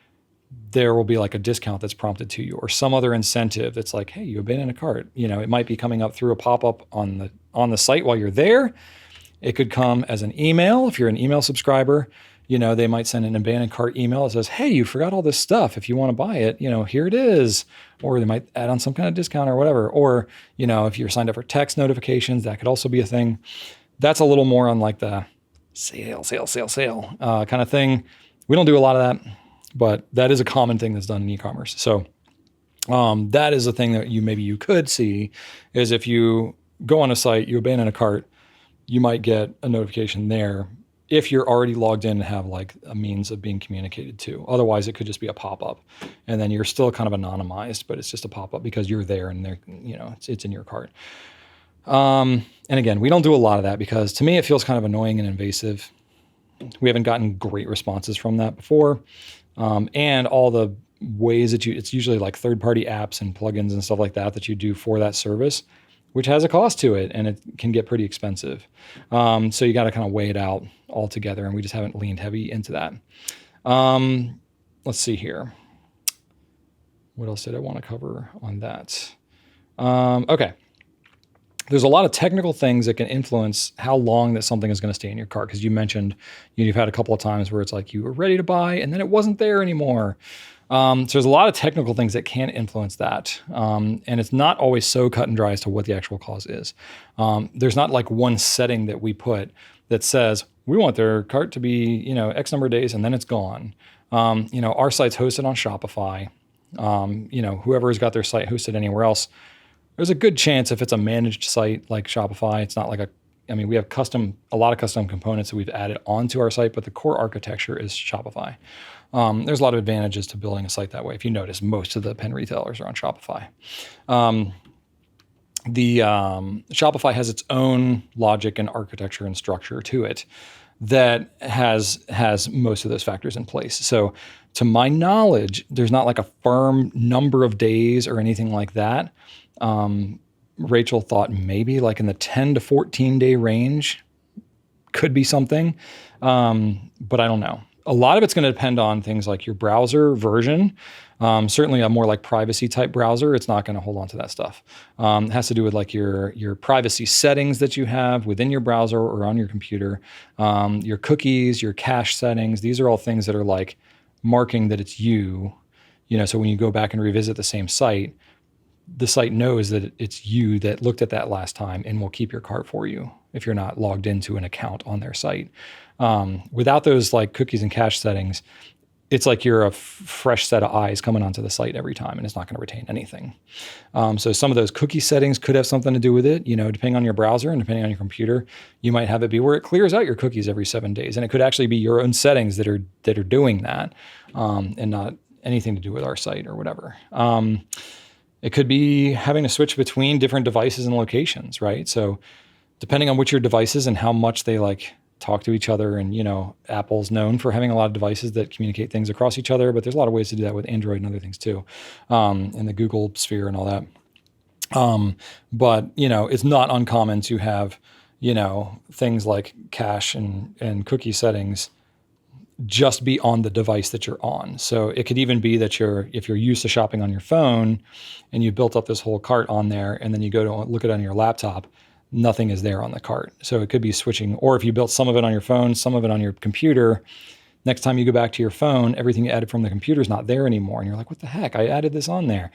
there will be like a discount that's prompted to you or some other incentive that's like, hey, you abandoned a cart. It might be coming up through a pop-up on the site while you're there. It could come as an email. If you're an email subscriber, they might send an abandoned cart email that says, hey, you forgot all this stuff. If you want to buy it, here it is. Or they might add on some kind of discount or whatever. Or, if you're signed up for text notifications, that could also be a thing. That's a little more on like the sale kind of thing. We don't do a lot of that, but that is a common thing that's done in e-commerce. So that is a thing that you could see is if you go on a site, you abandon a cart, you might get a notification there if you're already logged in and have like a means of being communicated to. Otherwise, it could just be a pop-up, and then you're still kind of anonymized, but it's just a pop-up because you're there and they're, it's in your cart. And again, we don't do a lot of that because to me, it feels kind of annoying and invasive. We haven't gotten great responses from that before. And all the ways that it's usually like third-party apps and plugins and stuff like that you do for that service, which has a cost to it, and it can get pretty expensive. So you got to kind of weigh it out all together, and we just haven't leaned heavy into that. Let's see here. What else did I want to cover on that? Okay. There's a lot of technical things that can influence how long that something is going to stay in your cart, because you mentioned you've had a couple of times where it's like you were ready to buy and then it wasn't there anymore. So there's a lot of technical things that can influence that. And it's not always so cut and dry as to what the actual cause is. There's not like one setting that we put that says, we want their cart to be, X number of days and then it's gone. Our site's hosted on Shopify. Whoever has got their site hosted anywhere else, there's a good chance if it's a managed site like Shopify, it's not like we have a lot of custom components that we've added onto our site, but the core architecture is Shopify. There's a lot of advantages to building a site that way. If you notice, most of the pen retailers are on Shopify. Shopify has its own logic and architecture and structure to it that has most of those factors in place. So to my knowledge, there's not like a firm number of days or anything like that. Rachel thought maybe like in the 10 to 14 day range could be something. But I don't know. A lot of it's going to depend on things like your browser version. Certainly a more like privacy type browser, it's not going to hold on to that stuff. It has to do with like your privacy settings that you have within your browser or on your computer, your cookies, your cache settings. These are all things that are like marking that it's you, so when you go back and revisit the same site, the site knows that it's you that looked at that last time and will keep your cart for you if you're not logged into an account on their site. Without those like cookies and cache settings, it's like you're a fresh set of eyes coming onto the site every time, and it's not going to retain anything. So some of those cookie settings could have something to do with it, depending on your browser and depending on your computer. You might have it be where it clears out your cookies every 7 days, and it could actually be your own settings that are doing that, and not anything to do with our site or whatever. It could be having to switch between different devices and locations, right? So depending on which your devices and how much they like talk to each other, and Apple's known for having a lot of devices that communicate things across each other, but there's a lot of ways to do that with Android and other things too, and the Google sphere and all that. But it's not uncommon to have things like cache and cookie settings just be on the device that you're on. So it could even be that if you're used to shopping on your phone and you built up this whole cart on there, and then you go to look at it on your laptop, nothing is there on the cart. So it could be switching, or if you built some of it on your phone, some of it on your computer, next time you go back to your phone, everything you added from the computer is not there anymore. And you're like, what the heck? I added this on there.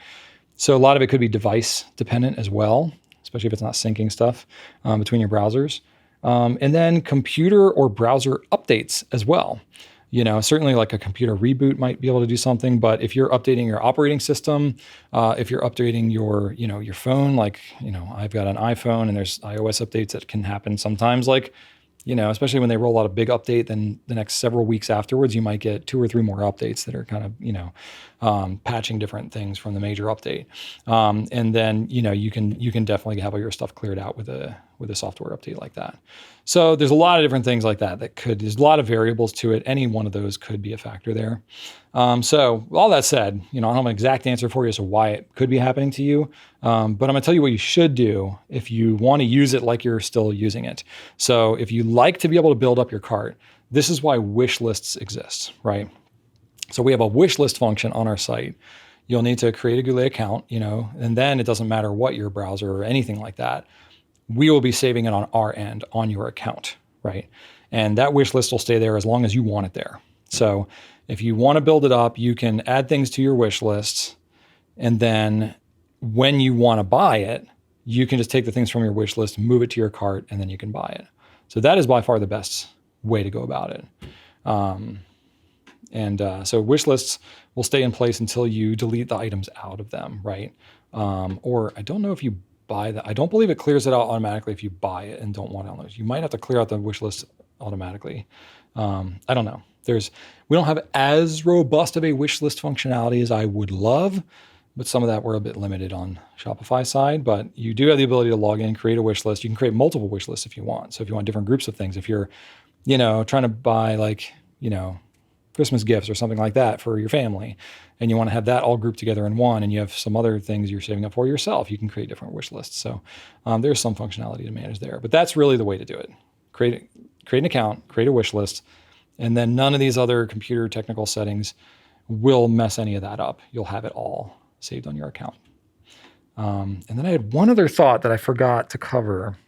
So a lot of it could be device dependent as well, especially if it's not syncing stuff between your browsers. And then computer or browser updates as well. Certainly like a computer reboot might be able to do something, but if you're updating your operating system, if you're updating your phone, like, I've got an iPhone and there's iOS updates that can happen sometimes, like, especially when they roll out a big update, then the next several weeks afterwards, you might get 2 or 3 more updates that are kind of, patching different things from the major update. And then, you can definitely have all your stuff cleared out with a software update like that. So there's a lot of different things like that there's a lot of variables to it. Any one of those could be a factor there. So all that said, I don't have an exact answer for you as to why it could be happening to you. But I'm going to tell you what you should do if you want to use it like you're still using it. So if you like to be able to build up your cart, this is why wish lists exist, right? So we have a wish list function on our site. You'll need to create a Goulet account, and then it doesn't matter what your browser or anything like that. We will be saving it on our end on your account, right? And that wish list will stay there as long as you want it there. So if you want to build it up, you can add things to your wish lists, and then when you want to buy it, you can just take the things from your wish list, move it to your cart, and then you can buy it. So that is by far the best way to go about it. So wish lists will stay in place until you delete the items out of them, right? Or I don't know if you buy that. I don't believe it clears it out automatically if you buy it and don't want to download it. You might have to clear out the wish list automatically. I don't know. We don't have as robust of a wish list functionality as I would love, but some of that we're a bit limited on Shopify side. But you do have the ability to log in, create a wish list. You can create multiple wish lists if you want. So if you want different groups of things, if you're, trying to buy like, Christmas gifts or something like that for your family, and you want to have that all grouped together in one, and you have some other things you're saving up for yourself, you can create different wish lists. So there's some functionality to manage there, but that's really the way to do it. Create an account, create a wish list, and then none of these other computer technical settings will mess any of that up. You'll have it all saved on your account. And then I had one other thought that I forgot to cover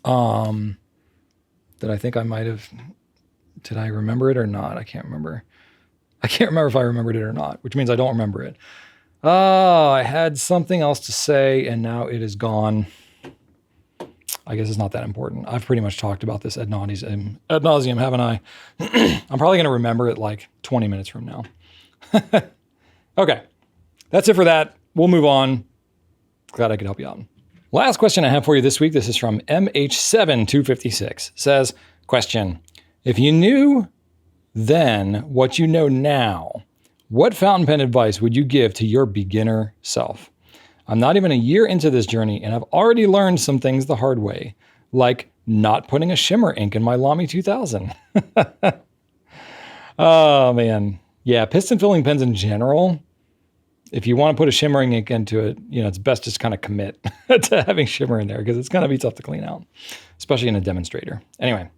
that I think I might have. Did I remember it or not? I can't remember. I can't remember if I remembered it or not, which means I don't remember it. Oh, I had something else to say and now it is gone. I guess it's not that important. I've pretty much talked about this ad nauseum, haven't I? I'm probably going to remember it like 20 minutes from now. Okay. That's it for that. We'll move on. Glad I could help you out. Last question I have for you this week. This is from MH7256. Says, question. If you knew then what you know now, what fountain pen advice would you give to your beginner self? I'm not even a year into this journey, and I've already learned some things the hard way, like not putting a shimmer ink in my LAMY 2000. Oh, man. Yeah, piston filling pens in general, if you want to put a shimmering ink into it, it's best just kind of commit to having shimmer in there because it's going to be tough to clean out, especially in a demonstrator. Anyway.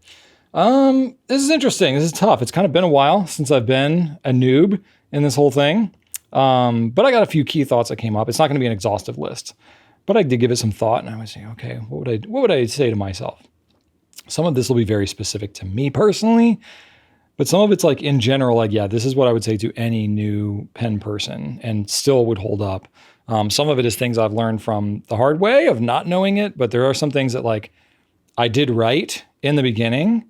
This is interesting. This is tough. It's kind of been a while since I've been a noob in this whole thing. But I got a few key thoughts that came up. It's not going to be an exhaustive list, but I did give it some thought and I would say, okay, what would I say to myself? Some of this will be very specific to me personally, but some of it's like in general, like, yeah, this is what I would say to any new pen person and still would hold up. Some of it is things I've learned from the hard way of not knowing it, but there are some things that like I did right in the beginning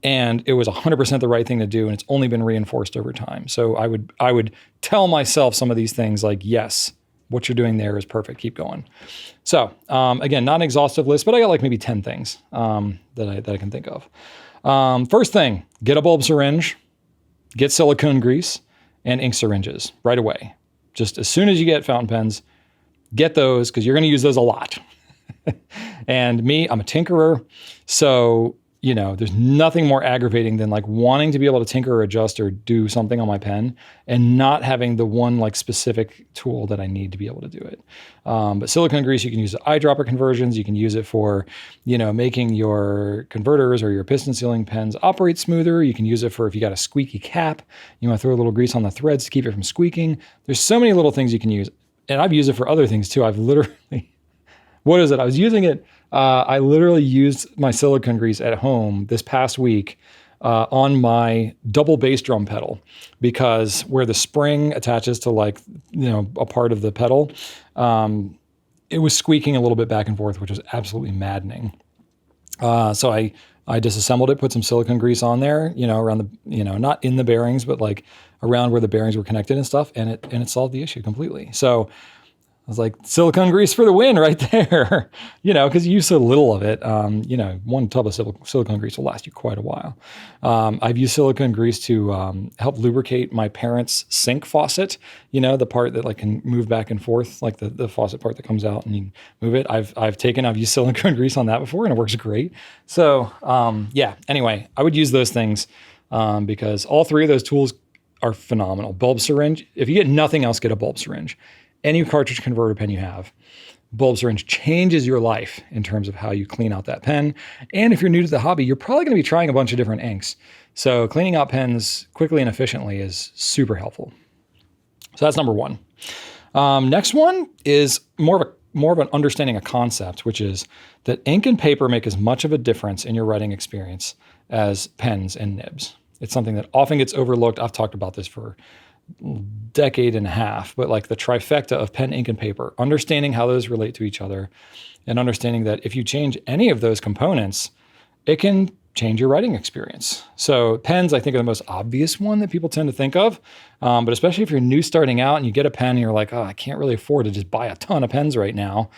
and it was 100% the right thing to do, and it's only been reinforced over time. So I would tell myself some of these things like, yes, what you're doing there is perfect. Keep going. So again, not an exhaustive list, but I got like maybe 10 things that I can think of. First thing, get a bulb syringe, get silicone grease, and ink syringes right away. Just as soon as you get fountain pens, get those because you're going to use those a lot. And me, I'm a tinkerer, so there's nothing more aggravating than like wanting to be able to tinker or adjust or do something on my pen and not having the one like specific tool that I need to be able to do it. But silicone grease, you can use eyedropper conversions. You can use it for, making your converters or your piston sealing pens operate smoother. You can use it for if you got a squeaky cap, you want to throw a little grease on the threads to keep it from squeaking. There's so many little things you can use. And I've used it for other things too. I've literally, what is it? I was using it. I literally used my silicone grease at home this past week on my double bass drum pedal because where the spring attaches to like, a part of the pedal, it was squeaking a little bit back and forth, which was absolutely maddening. So I disassembled it, put some silicone grease on there, around the, not in the bearings, but like around where the bearings were connected and stuff. And it solved the issue completely. So I was like, silicone grease for the win right there, because you use so little of it. One tub of silicone grease will last you quite a while. I've used silicone grease to help lubricate my parents' sink faucet, the part that like can move back and forth, like the faucet part that comes out and you move it. I've used silicone grease on that before and it works great. So anyway, I would use those things because all three of those tools are phenomenal. Bulb syringe, if you get nothing else, get a bulb syringe. Any cartridge converter pen you have, bulb syringe changes your life in terms of how you clean out that pen. And if you're new to the hobby, you're probably going to be trying a bunch of different inks. So cleaning out pens quickly and efficiently is super helpful. So that's number one. Next one is more of an understanding a concept, which is that ink and paper make as much of a difference in your writing experience as pens and nibs. It's something that often gets overlooked. I've talked about this for decade and a half, but like the trifecta of pen, ink, and paper, understanding how those relate to each other and understanding that if you change any of those components, it can change your writing experience. So pens, I think, are the most obvious one that people tend to think of. But especially if you're new starting out and you get a pen and you're like, oh, I can't really afford to just buy a ton of pens right now.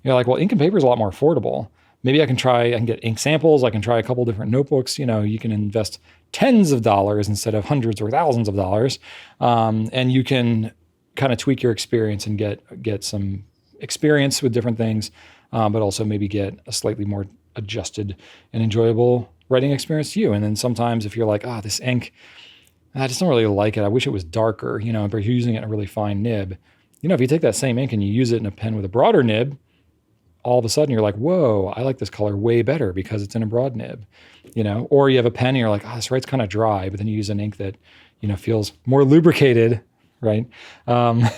You're like, well, ink and paper is a lot more affordable. maybe I can get ink samples. I can try a couple different notebooks. You can invest tens of dollars instead of hundreds or thousands of dollars. And you can kind of tweak your experience and get some experience with different things, but also maybe get a slightly more adjusted and enjoyable writing experience to you. And then sometimes if you're like, this ink, I just don't really like it. I wish it was darker, but you're using it in a really fine nib. If you take that same ink and you use it in a pen with a broader nib, all of a sudden you're like, whoa, I like this color way better because it's in a broad nib, or you have a pen and you're like, this writes kind of dry, but then you use an ink that, feels more lubricated, right? An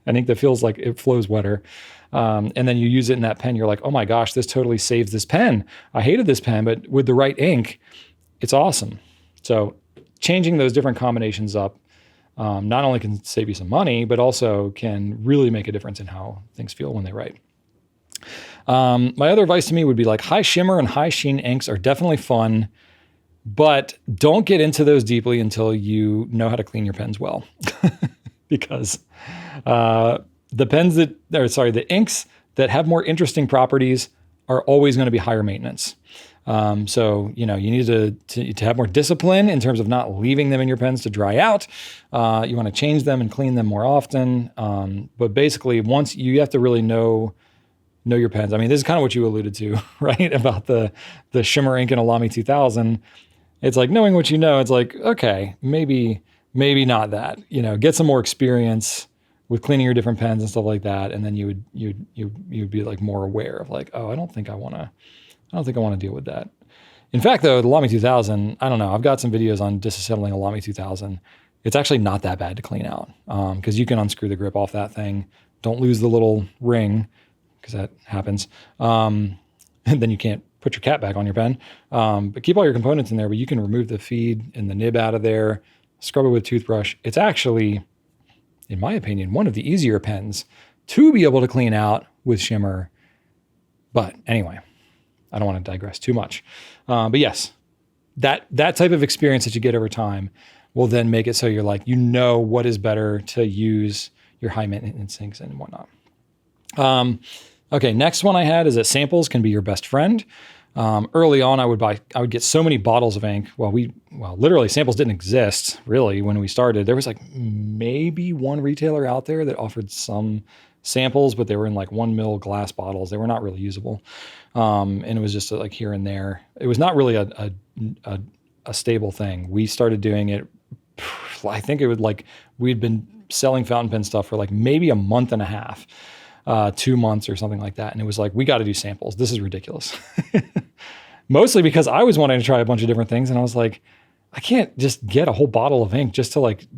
ink that feels like it flows wetter. And then you use it in that pen. You're like, oh my gosh, this totally saves this pen. I hated this pen, but with the right ink, it's awesome. So changing those different combinations up not only can save you some money, but also can really make a difference in how things feel when they write. My other advice to me would be like high shimmer and high sheen inks are definitely fun, but don't get into those deeply until you know how to clean your pens well. Because the inks that have more interesting properties are always going to be higher maintenance. So, you need to have more discipline in terms of not leaving them in your pens to dry out. You want to change them and clean them more often. But basically once you have to really know your pens. I mean, this is kind of what you alluded to, right? About the shimmer ink in a LAMY 2000. It's like knowing what it's like, okay, maybe not that, get some more experience with cleaning your different pens and stuff like that. And then you'd be like more aware of like, I don't think I want to deal with that. In fact, though, the LAMY 2000, I don't know. I've got some videos on disassembling a LAMY 2000. It's actually not that bad to clean out because you can unscrew the grip off that thing. Don't lose the little ring because that happens. And then you can't put your cap back on your pen. But keep all your components in there, but you can remove the feed and the nib out of there, scrub it with a toothbrush. It's actually, in my opinion, one of the easier pens to be able to clean out with shimmer. But anyway, I don't want to digress too much. But yes, that type of experience that you get over time will then make it so you're like, what is better to use your high maintenance inks and whatnot. Okay, next one I had is that samples can be your best friend. Early on, I would get so many bottles of ink. Literally samples didn't exist really when we started. There was like maybe one retailer out there that offered some samples, but they were in like 1 ml glass bottles. They were not really usable. And it was just like here and there. It was not really a stable thing. We started doing it. I think it would we'd been selling fountain pen stuff for like maybe a month and a half. 2 months or something like that. And it was like, we got to do samples. This is ridiculous. Mostly because I was wanting to try a bunch of different things. And I was like, I can't just get a whole bottle of ink just to like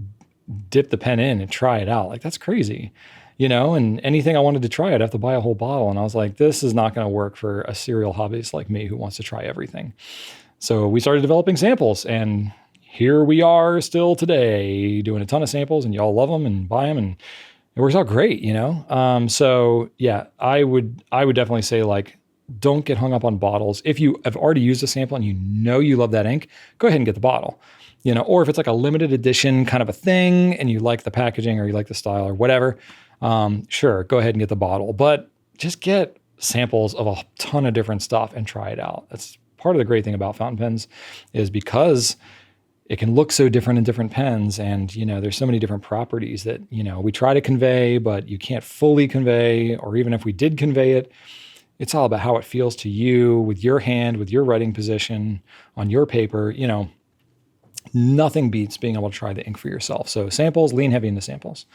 dip the pen in and try it out. Like that's crazy, and anything I wanted to try, I'd have to buy a whole bottle. And I was like, this is not going to work for a serial hobbyist like me who wants to try everything. So we started developing samples and here we are still today doing a ton of samples and y'all love them and buy them and it works out great, So yeah, I would definitely say like, don't get hung up on bottles. If you have already used a sample and you love that ink, go ahead and get the bottle, or if it's like a limited edition kind of a thing and you like the packaging or you like the style or whatever, sure, go ahead and get the bottle, but just get samples of a ton of different stuff and try it out. That's part of the great thing about fountain pens is because it can look so different in different pens. And, there's so many different properties that, we try to convey, but you can't fully convey, or even if we did convey it, it's all about how it feels to you with your hand, with your writing position on your paper. Nothing beats being able to try the ink for yourself. So samples, lean heavy into samples.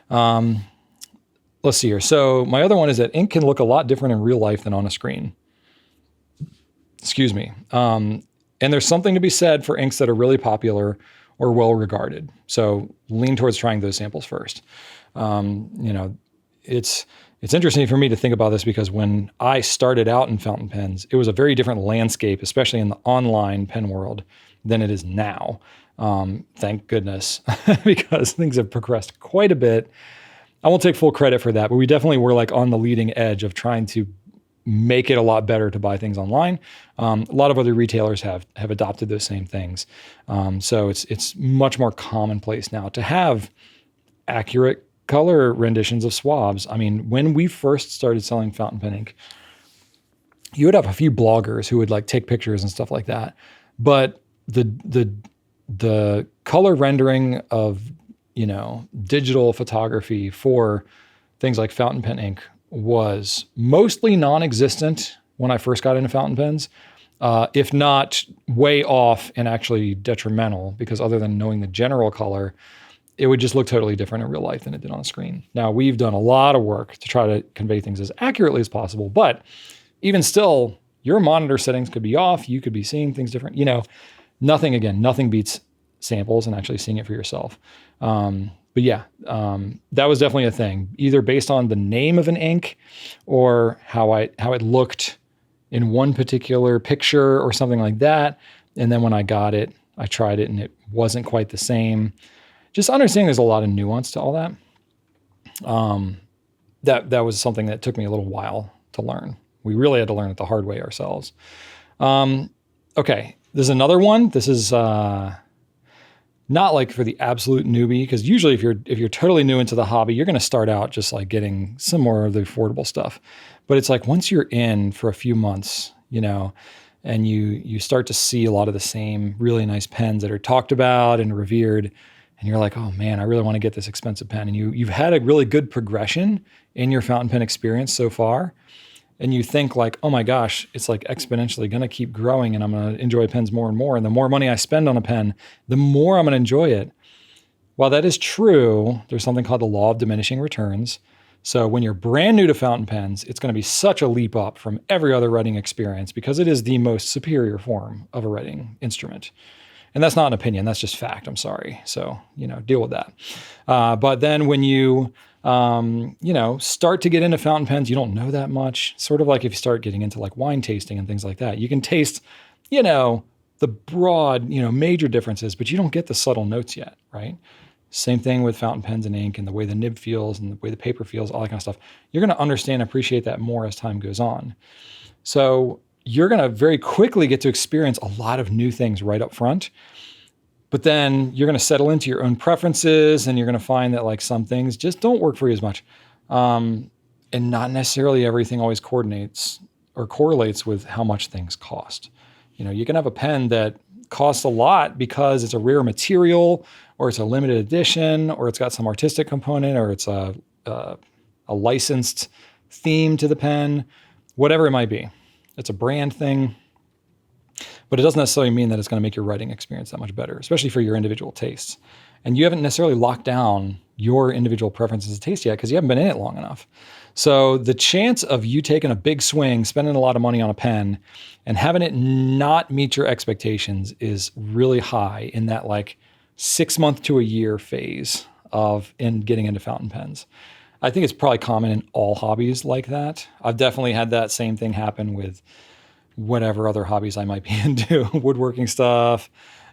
Let's see here. So my other one is that ink can look a lot different in real life than on a screen. Excuse me. And there's something to be said for inks that are really popular or well regarded. So lean towards trying those samples first. It's interesting for me to think about this because when I started out in fountain pens, it was a very different landscape, especially in the online pen world, than it is now. Thank goodness, because things have progressed quite a bit. I won't take full credit for that, but we definitely were like on the leading edge of trying to make it a lot better to buy things online. A lot of other retailers have adopted those same things. So it's much more commonplace now to have accurate color renditions of swabs. I mean, when we first started selling fountain pen ink, you would have a few bloggers who would like take pictures and stuff like that. But the color rendering of, digital photography for things like fountain pen ink was mostly non-existent when I first got into fountain pens, if not way off and actually detrimental, because other than knowing the general color, it would just look totally different in real life than it did on a screen. Now, we've done a lot of work to try to convey things as accurately as possible, but even still, your monitor settings could be off. You could be seeing things different. Nothing beats samples and actually seeing it for yourself. But yeah, that was definitely a thing, either based on the name of an ink or how it looked in one particular picture or something like that. And then when I got it, I tried it and it wasn't quite the same. Just understanding there's a lot of nuance to all that. That was something that took me a little while to learn. We really had to learn it the hard way ourselves. Okay, there's another one. This is not like for the absolute newbie, because usually if you're totally new into the hobby, you're going to start out just like getting some more of the affordable stuff. But it's like once you're in for a few months, and you start to see a lot of the same really nice pens that are talked about and revered, and you're like, oh man, I really want to get this expensive pen. And you've had a really good progression in your fountain pen experience so far. And you think like, oh my gosh, it's like exponentially going to keep growing and I'm going to enjoy pens more and more. And the more money I spend on a pen, the more I'm going to enjoy it. While that is true, there's something called the law of diminishing returns. So when you're brand new to fountain pens, it's going to be such a leap up from every other writing experience because it is the most superior form of a writing instrument. And that's not an opinion, that's just fact. I'm sorry. So, deal with that. But then when you start to get into fountain pens, you don't know that much. Sort of like if you start getting into like wine tasting and things like that, you can taste, the broad, major differences, but you don't get the subtle notes yet, right? Same thing with fountain pens and ink and the way the nib feels and the way the paper feels, all that kind of stuff. You're going to understand and appreciate that more as time goes on. So you're going to very quickly get to experience a lot of new things right up front. But then you're going to settle into your own preferences and you're going to find that like some things just don't work for you as much. And not necessarily everything always coordinates or correlates with how much things cost. You can have a pen that costs a lot because it's a rare material or it's a limited edition or it's got some artistic component or it's a licensed theme to the pen, whatever it might be. It's a brand thing. But it doesn't necessarily mean that it's going to make your writing experience that much better, especially for your individual tastes. And you haven't necessarily locked down your individual preferences of taste yet because you haven't been in it long enough. So the chance of you taking a big swing, spending a lot of money on a pen, and having it not meet your expectations is really high in that like 6 month to a year phase in getting into fountain pens. I think it's probably common in all hobbies like that. I've definitely had that same thing happen with whatever other hobbies I might be into, woodworking stuff.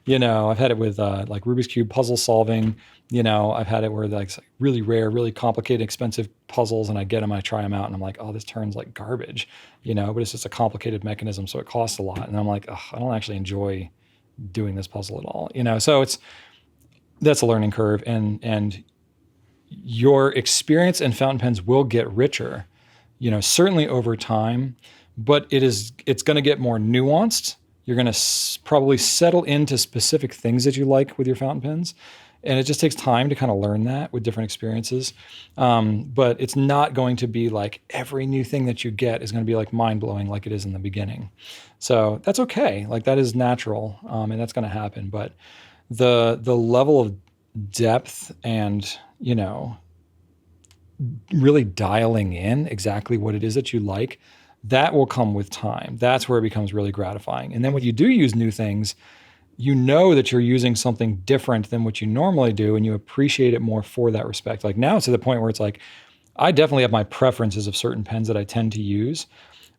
I've had it with like Rubik's Cube puzzle solving. I've had it where like really rare, really complicated, expensive puzzles, and I get them, I try them out, and I'm like, oh, this turns like garbage, but it's just a complicated mechanism, so it costs a lot. And I'm like, I don't actually enjoy doing this puzzle at all, So that's a learning curve, and your experience in fountain pens will get richer, certainly over time. But it's going to get more nuanced. You're going to probably settle into specific things that you like with your fountain pens. And it just takes time to kind of learn that with different experiences. But it's not going to be like every new thing that you get is going to be like mind-blowing like it is in the beginning. So that's okay. Like that is natural, and that's going to happen. But the level of depth and, really dialing in exactly what it is that you like, that will come with time. That's where it becomes really gratifying. And then when you do use new things, you know that you're using something different than what you normally do, and you appreciate it more for that respect. Like now it's to the point where it's like, I definitely have my preferences of certain pens that I tend to use,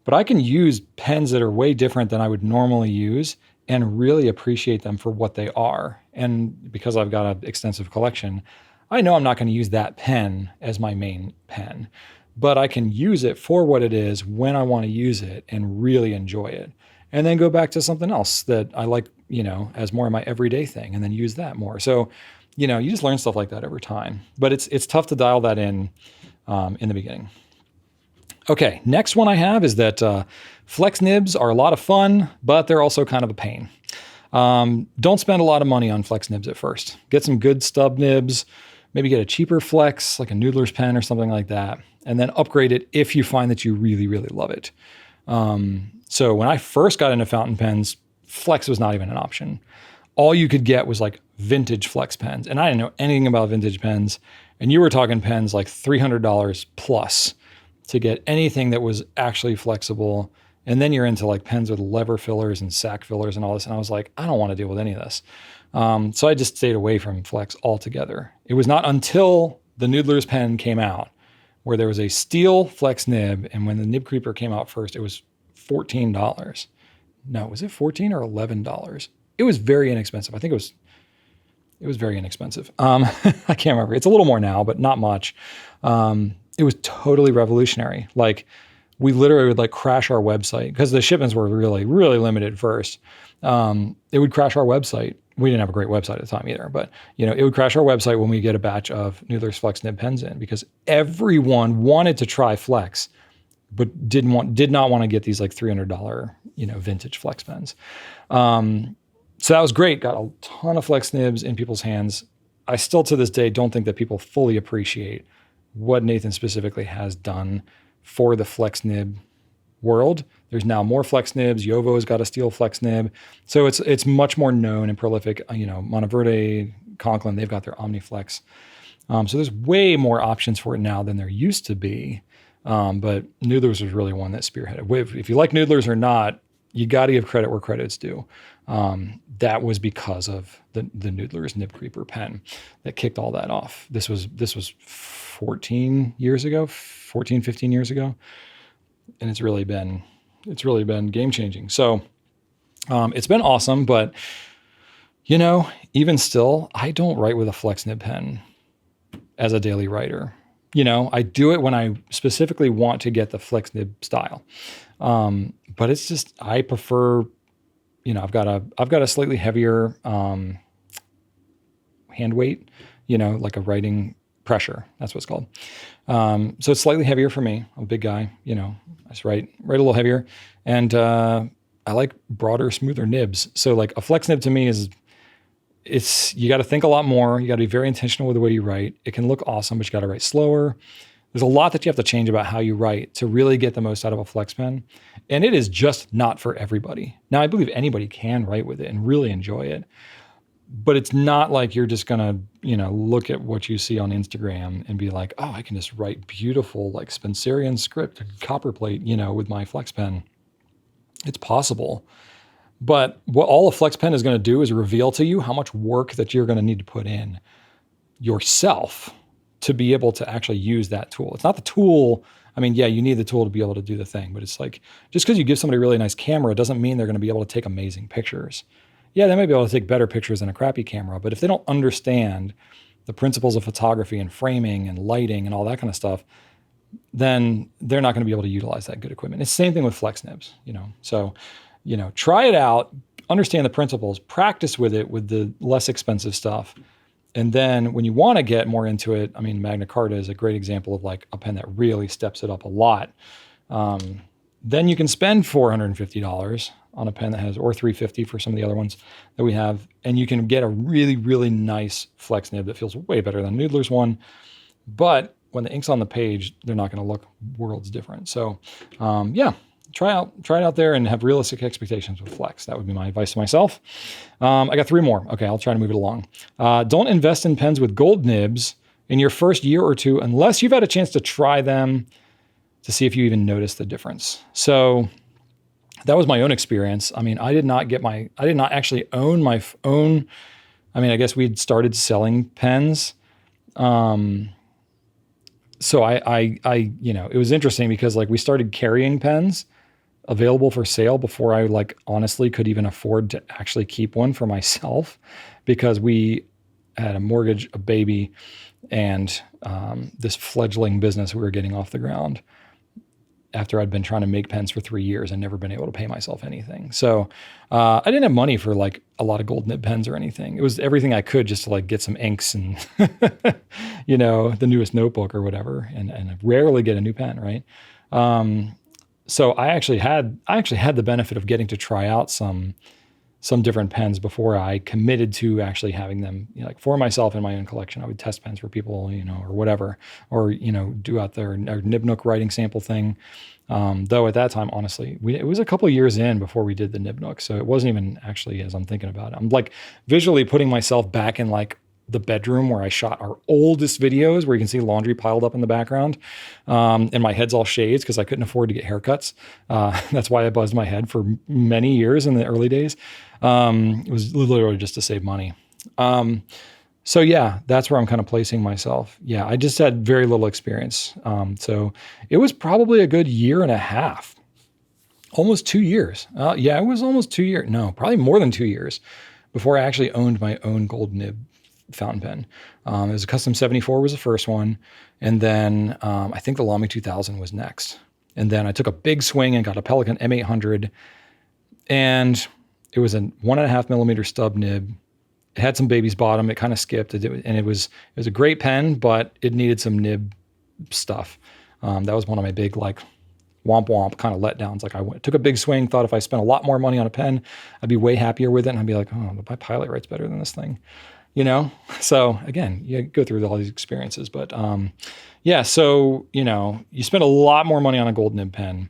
but I can use pens that are way different than I would normally use and really appreciate them for what they are. And because I've got an extensive collection, I know I'm not going to use that pen as my main pen, but I can use it for what it is when I want to use it and really enjoy it. And then go back to something else that I like, as more of my everyday thing, and then use that more. So, you just learn stuff like that over time. But it's tough to dial that in the beginning. Okay, next one I have is that Flex nibs are a lot of fun, but they're also kind of a pain. Don't spend a lot of money on flex nibs at first. Get some good stub nibs, maybe get a cheaper flex, like a Noodler's pen or something like that, and then upgrade it if you find that you really, really love it. So when I first got into fountain pens, flex was not even an option. All you could get was like vintage flex pens. And I didn't know anything about vintage pens. And you were talking pens like $300 plus to get anything that was actually flexible. And then you're into like pens with lever fillers and sack fillers and all this. And I was like, I don't want to deal with any of this. So I just stayed away from flex altogether. It was not until the Noodler's pen came out where there was a steel flex nib. And when the Nib Creeper came out first, it was $14. No, was it $14 or $11? It was very inexpensive. I think it was very inexpensive. I can't remember. It's a little more now, but not much. It was totally revolutionary. Like we literally would like crash our website because the shipments were really, really limited first. It would crash our website. We didn't have a great website at the time either, but it would crash our website when we get a batch of Noodler's Flex Nib pens in because everyone wanted to try Flex, but did not want to get these like $300, vintage Flex pens. So that was great. Got a ton of flex nibs in people's hands. I still to this day don't think that people fully appreciate what Nathan specifically has done for the flex nib world. There's now more flex nibs. Yovo's got a steel flex nib. So it's much more known and prolific. Monteverde, Conklin, they've got their OmniFlex. So there's way more options for it now than there used to be. But Noodler's was really one that spearheaded. If you like Noodler's or not, you got to give credit where credit's due. That was because of the Noodler's Nib Creeper pen that kicked all that off. This was 15 years ago. And it's really been game changing. So, it's been awesome, but even still, I don't write with a flex nib pen as a daily writer. I do it when I specifically want to get the flex nib style. But it's just, I prefer, I've got a slightly heavier, hand weight, like a writing pressure. That's what it's called. So it's slightly heavier for me. I'm a big guy, I just write a little heavier, and, I like broader, smoother nibs. So like a flex nib to me you got to think a lot more. You got to be very intentional with the way you write. It can look awesome, but you got to write slower. There's a lot that you have to change about how you write to really get the most out of a flex pen. And it is just not for everybody. Now, I believe anybody can write with it and really enjoy it. But it's not like you're just going to, look at what you see on Instagram and be like, oh, I can just write beautiful, like Spencerian script, copperplate, with my flex pen. It's possible. But what all a flex pen is going to do is reveal to you how much work that you're going to need to put in yourself to be able to actually use that tool. It's not the tool. I mean, yeah, you need the tool to be able to do the thing, but it's like, just because you give somebody a really nice camera doesn't mean they're going to be able to take amazing pictures. Yeah, they might be able to take better pictures than a crappy camera, but if they don't understand the principles of photography and framing and lighting and all that kind of stuff, then they're not going to be able to utilize that good equipment. It's the same thing with flex nibs, So, try it out, understand the principles, practice with it with the less expensive stuff. And then when you want to get more into it, I mean, Magna Carta is a great example of like a pen that really steps it up a lot. Then you can spend $450 on a pen that has, or $350 for some of the other ones that we have. And you can get a really, really nice flex nib that feels way better than Noodler's one. But when the ink's on the page, they're not going to look worlds different. So, try it out there and have realistic expectations with flex. That would be my advice to myself. I got 3 more. Okay, I'll try to move it along. Don't invest in pens with gold nibs in your first year or two unless you've had a chance to try them to see if you even notice the difference. So that was my own experience. I mean, I did not actually own my own. I mean, I guess we'd started selling pens. So I it was interesting because like we started carrying pens available for sale before I like honestly could even afford to actually keep one for myself, because we had a mortgage, a baby, and this fledgling business we were getting off the ground after I'd been trying to make pens for 3 years and never been able to pay myself anything. So I didn't have money for like a lot of gold nib pens or anything. It was everything I could just to like get some inks and, the newest notebook or whatever. And I rarely get a new pen, right? So I actually had the benefit of getting to try out some different pens before I committed to actually having them, like for myself in my own collection. I would test pens for people, or whatever, or, do out their Nibnook writing sample thing. Though at that time, honestly, it was a couple of years in before we did the Nibnook. So it wasn't even actually, as I'm thinking about it, I'm like visually putting myself back in like the bedroom where I shot our oldest videos, where you can see laundry piled up in the background. And my head's all shades because I couldn't afford to get haircuts. That's why I buzzed my head for many years in the early days. It was literally just to save money. So yeah, that's where I'm kind of placing myself. Yeah, I just had very little experience. So it was probably a good year and a half, almost 2 years. Yeah, it was almost 2 years. No, probably more than 2 years before I actually owned my own gold nib fountain pen. It was a custom 74 was the first one. And then I think the LAMY 2000 was next. And then I took a big swing and got a Pelikan M800, and it was a 1.5 millimeter stub nib. It had some baby's bottom. It kind of skipped, and it was a great pen, but it needed some nib stuff. That was one of my big like womp womp kind of letdowns. Like took a big swing, thought if I spent a lot more money on a pen, I'd be way happier with it. And I'd be like, oh, my Pilot writes better than this thing, So again, you go through all these experiences, but yeah. So you spend a lot more money on a gold nib pen.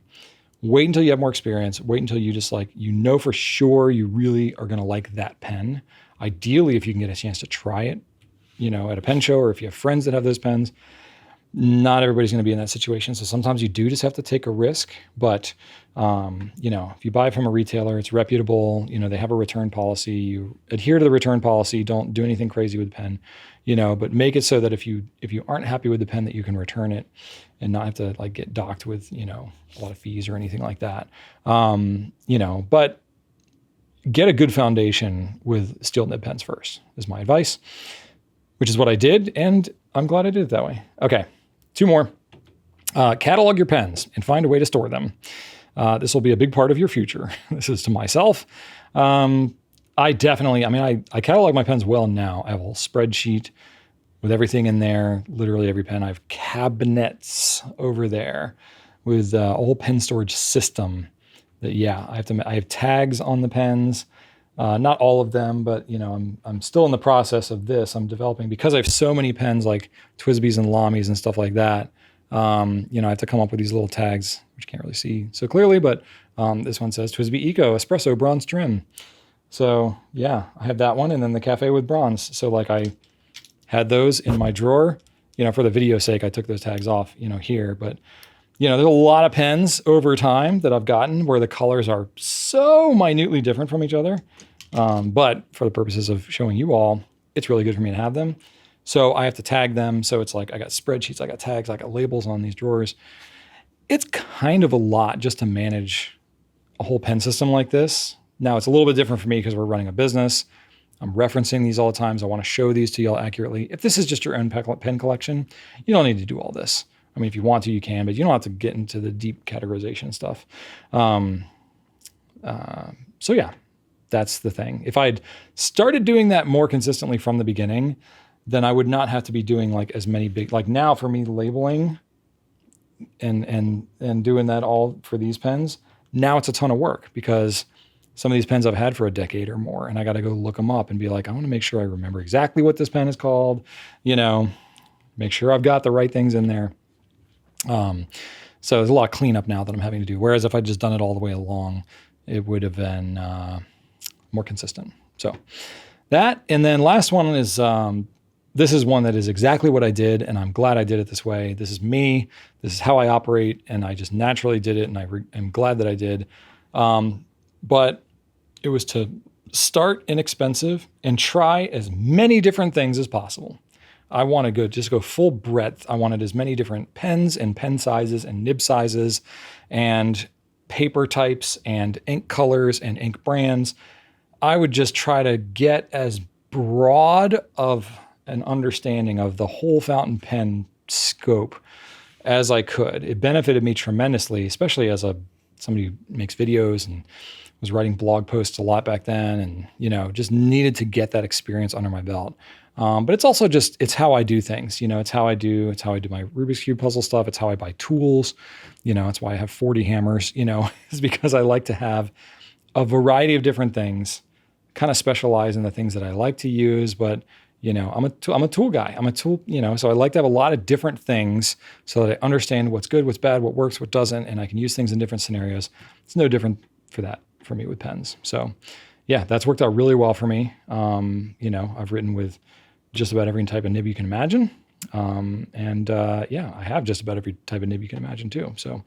Wait until you have more experience. Wait until you just for sure you really are going to like that pen. Ideally, if you can get a chance to try it, at a pen show, or if you have friends that have those pens. Not everybody's going to be in that situation. So sometimes you do just have to take a risk. But, if you buy from a retailer, it's reputable. They have a return policy. You adhere to the return policy. Don't do anything crazy with the pen, but make it so that if you aren't happy with the pen, that you can return it and not have to get docked with, a lot of fees or anything like that. But get a good foundation with steel nib pens first is my advice, which is what I did. And I'm glad I did it that way. Okay. 2 more. Catalog your pens and find a way to store them. This will be a big part of your future. This is to myself. I catalog my pens well now. I have a whole spreadsheet with everything in there, literally every pen. I have cabinets over there with a whole pen storage system that, I have tags on the pens. Not all of them, but I'm still in the process of this. I'm developing, because I have so many pens like TWSBIs and LAMYs and stuff like that. I have to come up with these little tags, which you can't really see so clearly, but this one says TWSBI ECO Espresso Bronze Trim. So yeah, I have that one, and then the Cafe with Bronze. So I had those in my drawer. For the video's sake, I took those tags off, here, but. There's a lot of pens over time that I've gotten where the colors are so minutely different from each other. But for the purposes of showing you all, it's really good for me to have them. So I have to tag them. So it's I got spreadsheets, I got tags, I got labels on these drawers. It's kind of a lot just to manage a whole pen system like this. Now it's a little bit different for me because we're running a business. I'm referencing these all the time. So I want to show these to y'all accurately. If this is just your own pen collection, you don't need to do all this. I mean, if you want to, you can, but you don't have to get into the deep categorization stuff. So yeah, that's the thing. If I'd started doing that more consistently from the beginning, then I would not have to be doing as many big, now for me labeling and doing that all for these pens. Now it's a ton of work because some of these pens I've had for a decade or more, and I got to go look them up and be like, I want to make sure I remember exactly what this pen is called, make sure I've got the right things in there. So there's a lot of cleanup now that I'm having to do. Whereas if I'd just done it all the way along, it would have been more consistent. So that, and then last one is, this is one that is exactly what I did, and I'm glad I did it this way. This is me. This is how I operate, and I just naturally did it, and I'm glad that I did. But it was to start inexpensive and try as many different things as possible. I want to just go full breadth. I wanted as many different pens and pen sizes and nib sizes and paper types and ink colors and ink brands. I would just try to get as broad of an understanding of the whole fountain pen scope as I could. It benefited me tremendously, especially as somebody who makes videos and was writing blog posts a lot back then, and, you know, just needed to get that experience under my belt. But it's also just, it's how I do things, you know, it's how I do my Rubik's Cube puzzle stuff. It's how I buy tools. You know, that's why I have 40 hammers, you know, is because I like to have a variety of different things, kind of specialize in the things that I like to use. But, you know, I'm a tool guy. I'm a tool, you know, so I like to have a lot of different things so that I understand what's good, what's bad, what works, what doesn't, and I can use things in different scenarios. It's no different for me with pens. So yeah, that's worked out really well for me. You know, I've written with just about every type of nib you can imagine. Yeah, I have just about every type of nib you can imagine too. So,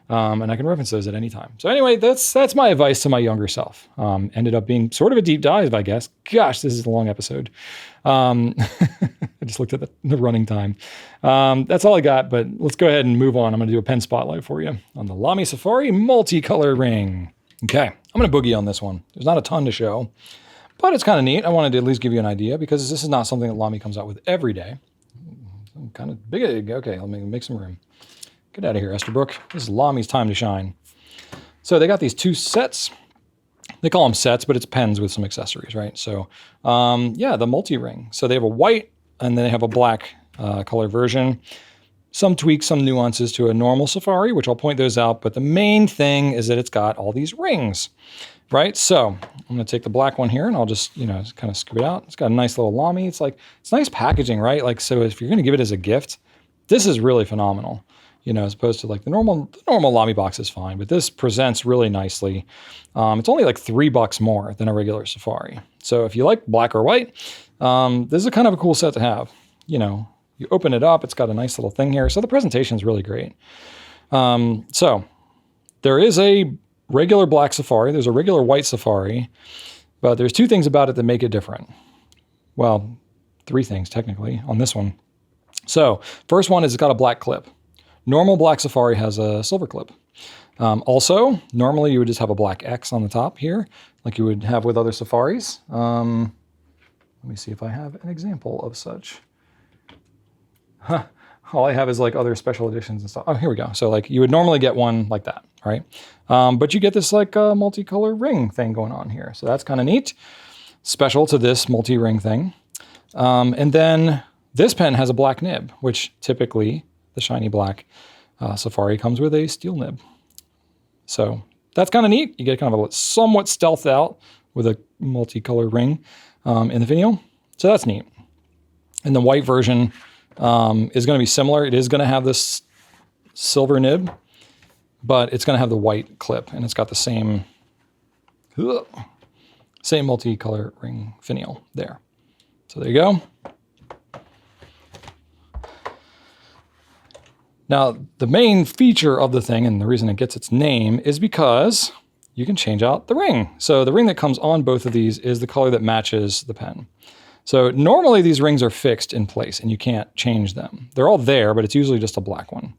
and I can reference those at any time. So anyway, that's my advice to my younger self. Ended up being sort of a deep dive, I guess. Gosh, this is a long episode. I just looked at the running time. That's all I got, but let's go ahead and move on. I'm going to do a pen spotlight for you on the LAMY Safari multicolor ring. Okay, I'm going to boogie on this one. There's not a ton to show, but it's kind of neat. I wanted to at least give you an idea because this is not something that LAMY comes out with every day. I'm kind of big. Okay, let me make some room. Get out of here, Esterbrook. This is LAMY's time to shine. So they got these two sets. They call them sets, but it's pens with some accessories, right? So yeah, the multi-ring. So they have a white and then they have a black color version. Some tweaks, some nuances to a normal Safari, which I'll point those out. But the main thing is that it's got all these rings, right? So I'm going to take the black one here and I'll just, you know, kind of scoop it out. It's got a nice little LAMY. It's nice packaging, right? Like, so if you're going to give it as a gift, this is really phenomenal, you know, as opposed to like the normal LAMY box is fine, but this presents really nicely. It's only like $3 more than a regular Safari. So if you like black or white, this is kind of a cool set to have. You know, you open it up, it's got a nice little thing here. So the presentation is really great. So there is a regular black Safari. There's a regular white Safari, but there's two things about it that make it different. Well, three things technically on this one. So first one is it's got a black clip. Normal black Safari has a silver clip. Also, normally you would just have a black X on the top here, like you would have with other Safaris. Let me see if I have an example of such. All I have is like other special editions and stuff. Oh, here we go. So like you would normally get one like that, right? But you get this like multicolor ring thing going on here. So that's kind of neat. Special to this multi-ring thing. And then this pen has a black nib, which typically the shiny black Safari comes with a steel nib. So that's kind of neat. You get kind of a somewhat stealthed out with a multicolor ring in the finial. So that's neat. And the white version is going to be similar. It is going to have this silver nib, but it's going to have the white clip, and it's got the same multicolor ring finial there. So there you go. Now, the main feature of the thing, and the reason it gets its name, is because you can change out the ring. So the ring that comes on both of these is the color that matches the pen. So normally these rings are fixed in place and you can't change them. They're all there, but it's usually just a black one.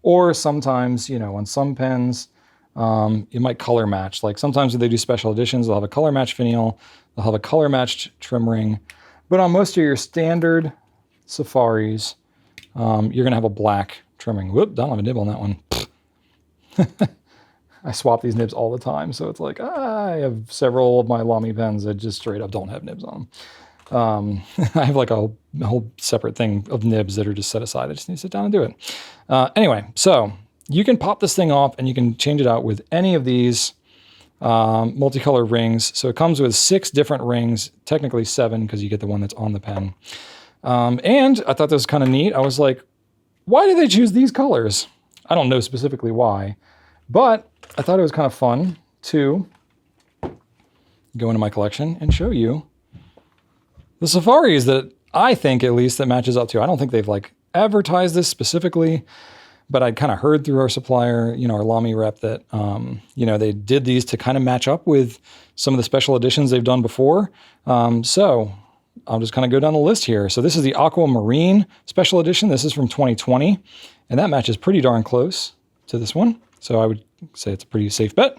Or sometimes, you know, on some pens, you might color match. Like sometimes when they do special editions, they'll have a color match finial, they'll have a color matched trim ring. But on most of your standard Safaris, you're gonna have a black trim ring. Whoop, don't have a nib on that one. I swap these nibs all the time. So it's like, I have several of my LAMY pens that just straight up don't have nibs on them. I have like a whole separate thing of nibs that are just set aside. I just need to sit down and do it. Anyway, so you can pop this thing off and you can change it out with any of these multicolor rings. So it comes with 6 different rings, technically 7 because you get the one that's on the pen. And I thought this was kind of neat. I was like, why did they choose these colors? I don't know specifically why, but I thought it was kind of fun to go into my collection and show you the Safaris that I think, at least, that matches up to. I don't think they've like advertised this specifically, but I'd kind of heard through our supplier, you know, our LAMY rep that, you know, they did these to kind of match up with some of the special editions they've done before. So I'll just kind of go down the list here. So this is the Aquamarine Special Edition. This is from 2020, and that matches pretty darn close to this one. So I would say it's a pretty safe bet.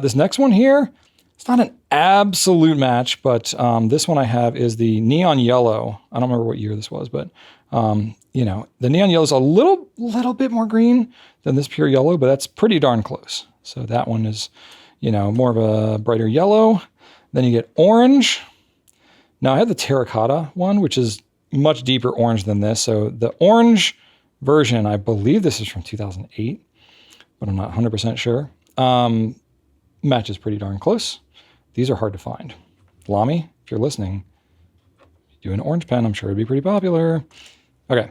This next one here, it's not an absolute match, but this one I have is the Neon Yellow. I don't remember what year this was, but you know, the Neon Yellow is a little bit more green than this pure yellow, but that's pretty darn close. So that one is, you know, more of a brighter yellow. Then you get orange. Now I have the terracotta one, which is much deeper orange than this. So the orange version, I believe this is from 2008, but I'm not 100% sure. Matches pretty darn close. These are hard to find. LAMY, if you're listening, do an orange pen, I'm sure it'd be pretty popular. Okay,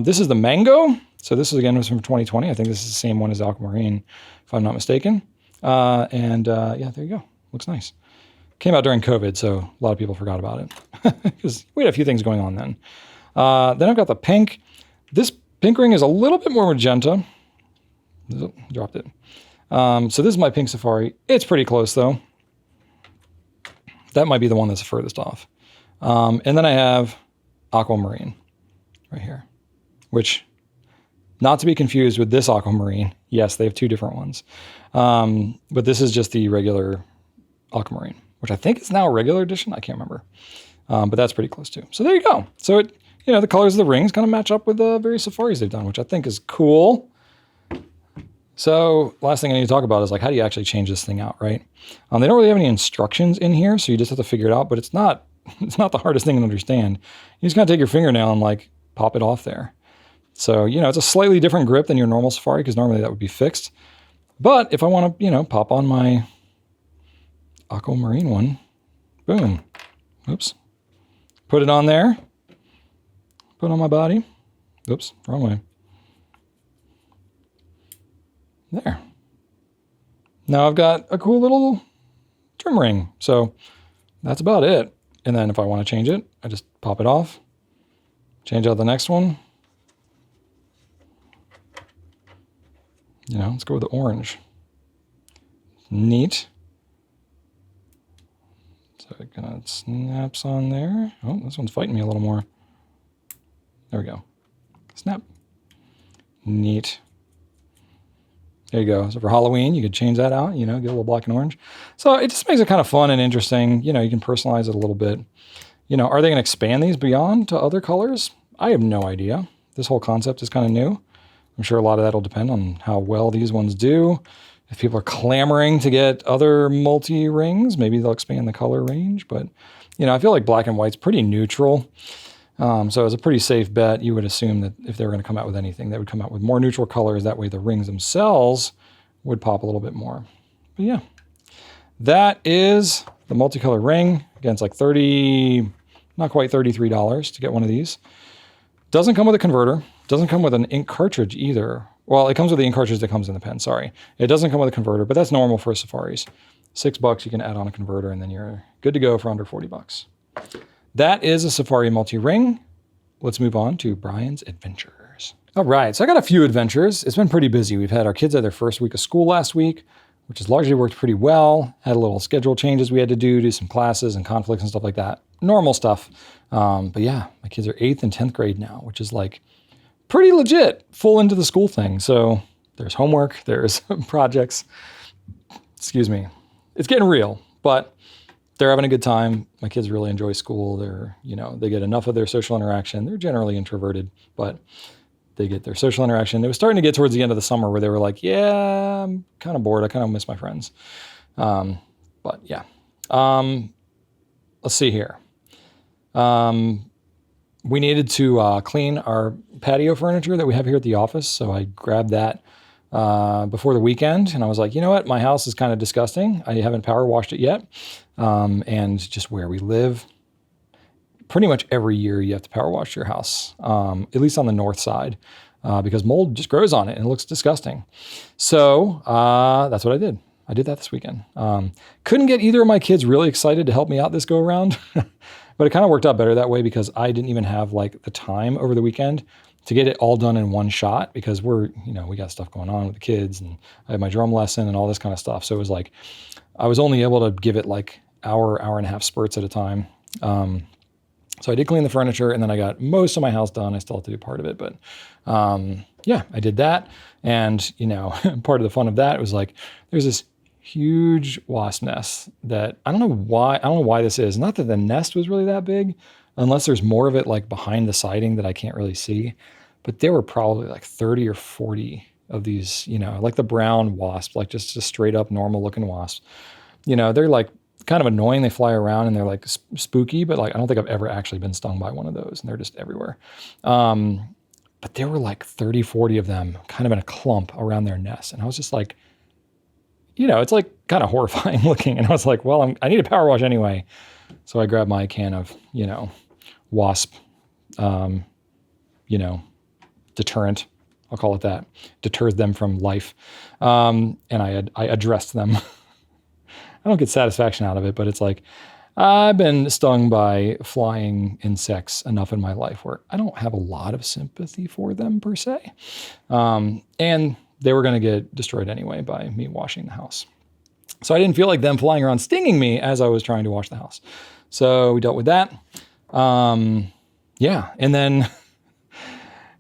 this is the mango. So this is, again, was from 2020. I think this is the same one as aquamarine, if I'm not mistaken. Yeah, there you go. Looks nice. Came out during COVID, so a lot of people forgot about it because we had a few things going on then. Then I've got the pink. This pink ring is a little bit more magenta. Dropped it. So this is my pink safari. It's pretty close though. That might be the one that's the furthest off. And then I have aquamarine right here, which, not to be confused with this aquamarine. Yes, they have two different ones. But this is just the regular aquamarine, which I think is now a regular edition. I can't remember. But that's pretty close too. So there you go. So it, you know, the colors of the rings kind of match up with the various safaris they've done, which I think is cool. So last thing I need to talk about is like, how do you actually change this thing out, right? They don't really have any instructions in here, so you just have to figure it out, but it's not the hardest thing to understand. You just gotta take your fingernail and like pop it off there. So, you know, it's a slightly different grip than your normal safari because normally that would be fixed. But if I want to, you know, pop on my aquamarine one, boom, oops, put it on there, put it on my body, oops, wrong way. There. Now I've got a cool little trim ring. So that's about it. And then if I want to change it, I just pop it off, change out the next one. You know, let's go with the orange. Neat. So it kind of snaps on there. Oh, this one's fighting me a little more. There we go. Snap. Neat. There you go. So for Halloween, you could change that out, you know, get a little black and orange. So it just makes it kind of fun and interesting. You know, you can personalize it a little bit. You know, are they going to expand these beyond to other colors? I have no idea. This whole concept is kind of new. I'm sure a lot of that will depend on how well these ones do. If people are clamoring to get other multi-rings, maybe they'll expand the color range. But, you know, I feel like black and white's pretty neutral. So it's a pretty safe bet. You would assume that if they were going to come out with anything, they would come out with more neutral colors. That way the rings themselves would pop a little bit more. But yeah, that is the multicolor ring. Again, it's like not quite $33 to get one of these. Doesn't come with a converter. Doesn't come with an ink cartridge either. Well, it comes with the ink cartridge that comes in the pen, sorry. It doesn't come with a converter, but that's normal for safaris. $6, you can add on a converter and then you're good to go for under $40. That is a safari multi-ring. Let's move on to Brian's adventures. All right, so I got a few adventures. It's been pretty busy. We've had our kids at their first week of school last week, which has largely worked pretty well. Had a little schedule changes we had to do some classes and conflicts and stuff like that. Normal stuff. But yeah, my kids are 8th and 10th grade now, which is like pretty legit, full into the school thing. So there's homework, there's projects. Excuse me. It's getting real, but they're having a good time. My kids really enjoy school. They're, you know, they get enough of their social interaction. They're generally introverted, but they get their social interaction. It was starting to get towards the end of the summer where they were like, yeah, I'm kind of bored. I kind of miss my friends. But yeah. Let's see here. We needed to clean our patio furniture that we have here at the office. So I grabbed that before the weekend. And I was like, you know what? My house is kind of disgusting. I haven't power washed it yet. And just where we live, pretty much every year you have to power wash your house, at least on the north side, because mold just grows on it and it looks disgusting. So that's what I did. I did that this weekend. Couldn't get either of my kids really excited to help me out this go around, but it kind of worked out better that way because I didn't even have like the time over the weekend to get it all done in one shot because we got stuff going on with the kids and I had my drum lesson and all this kind of stuff. So it was like, I was only able to give it like hour and a half spurts at a time. So I did clean the furniture and then I got most of my house done. I still have to do part of it, but yeah, I did that. And, part of the fun of that was like, there's this huge wasp nest that I don't know why this is. Not that the nest was really that big, unless there's more of it like behind the siding that I can't really see. But there were probably like 30 or 40 of these, like the brown wasp, like just a straight up normal looking wasp. They're like kind of annoying. They fly around and they're like spooky, but like I don't think I've ever actually been stung by one of those, and they're just everywhere. But there were like 30, 40 of them kind of in a clump around their nest. And I was just like, it's like kind of horrifying looking. And I was like, well, I need a power wash anyway. So I grabbed my can of, wasp, deterrent. I'll call it that. Deters them from life. And I addressed them. I don't get satisfaction out of it, but it's like, I've been stung by flying insects enough in my life where I don't have a lot of sympathy for them per se. And they were going to get destroyed anyway by me washing the house. So I didn't feel like them flying around stinging me as I was trying to wash the house. So we dealt with that. Yeah. And then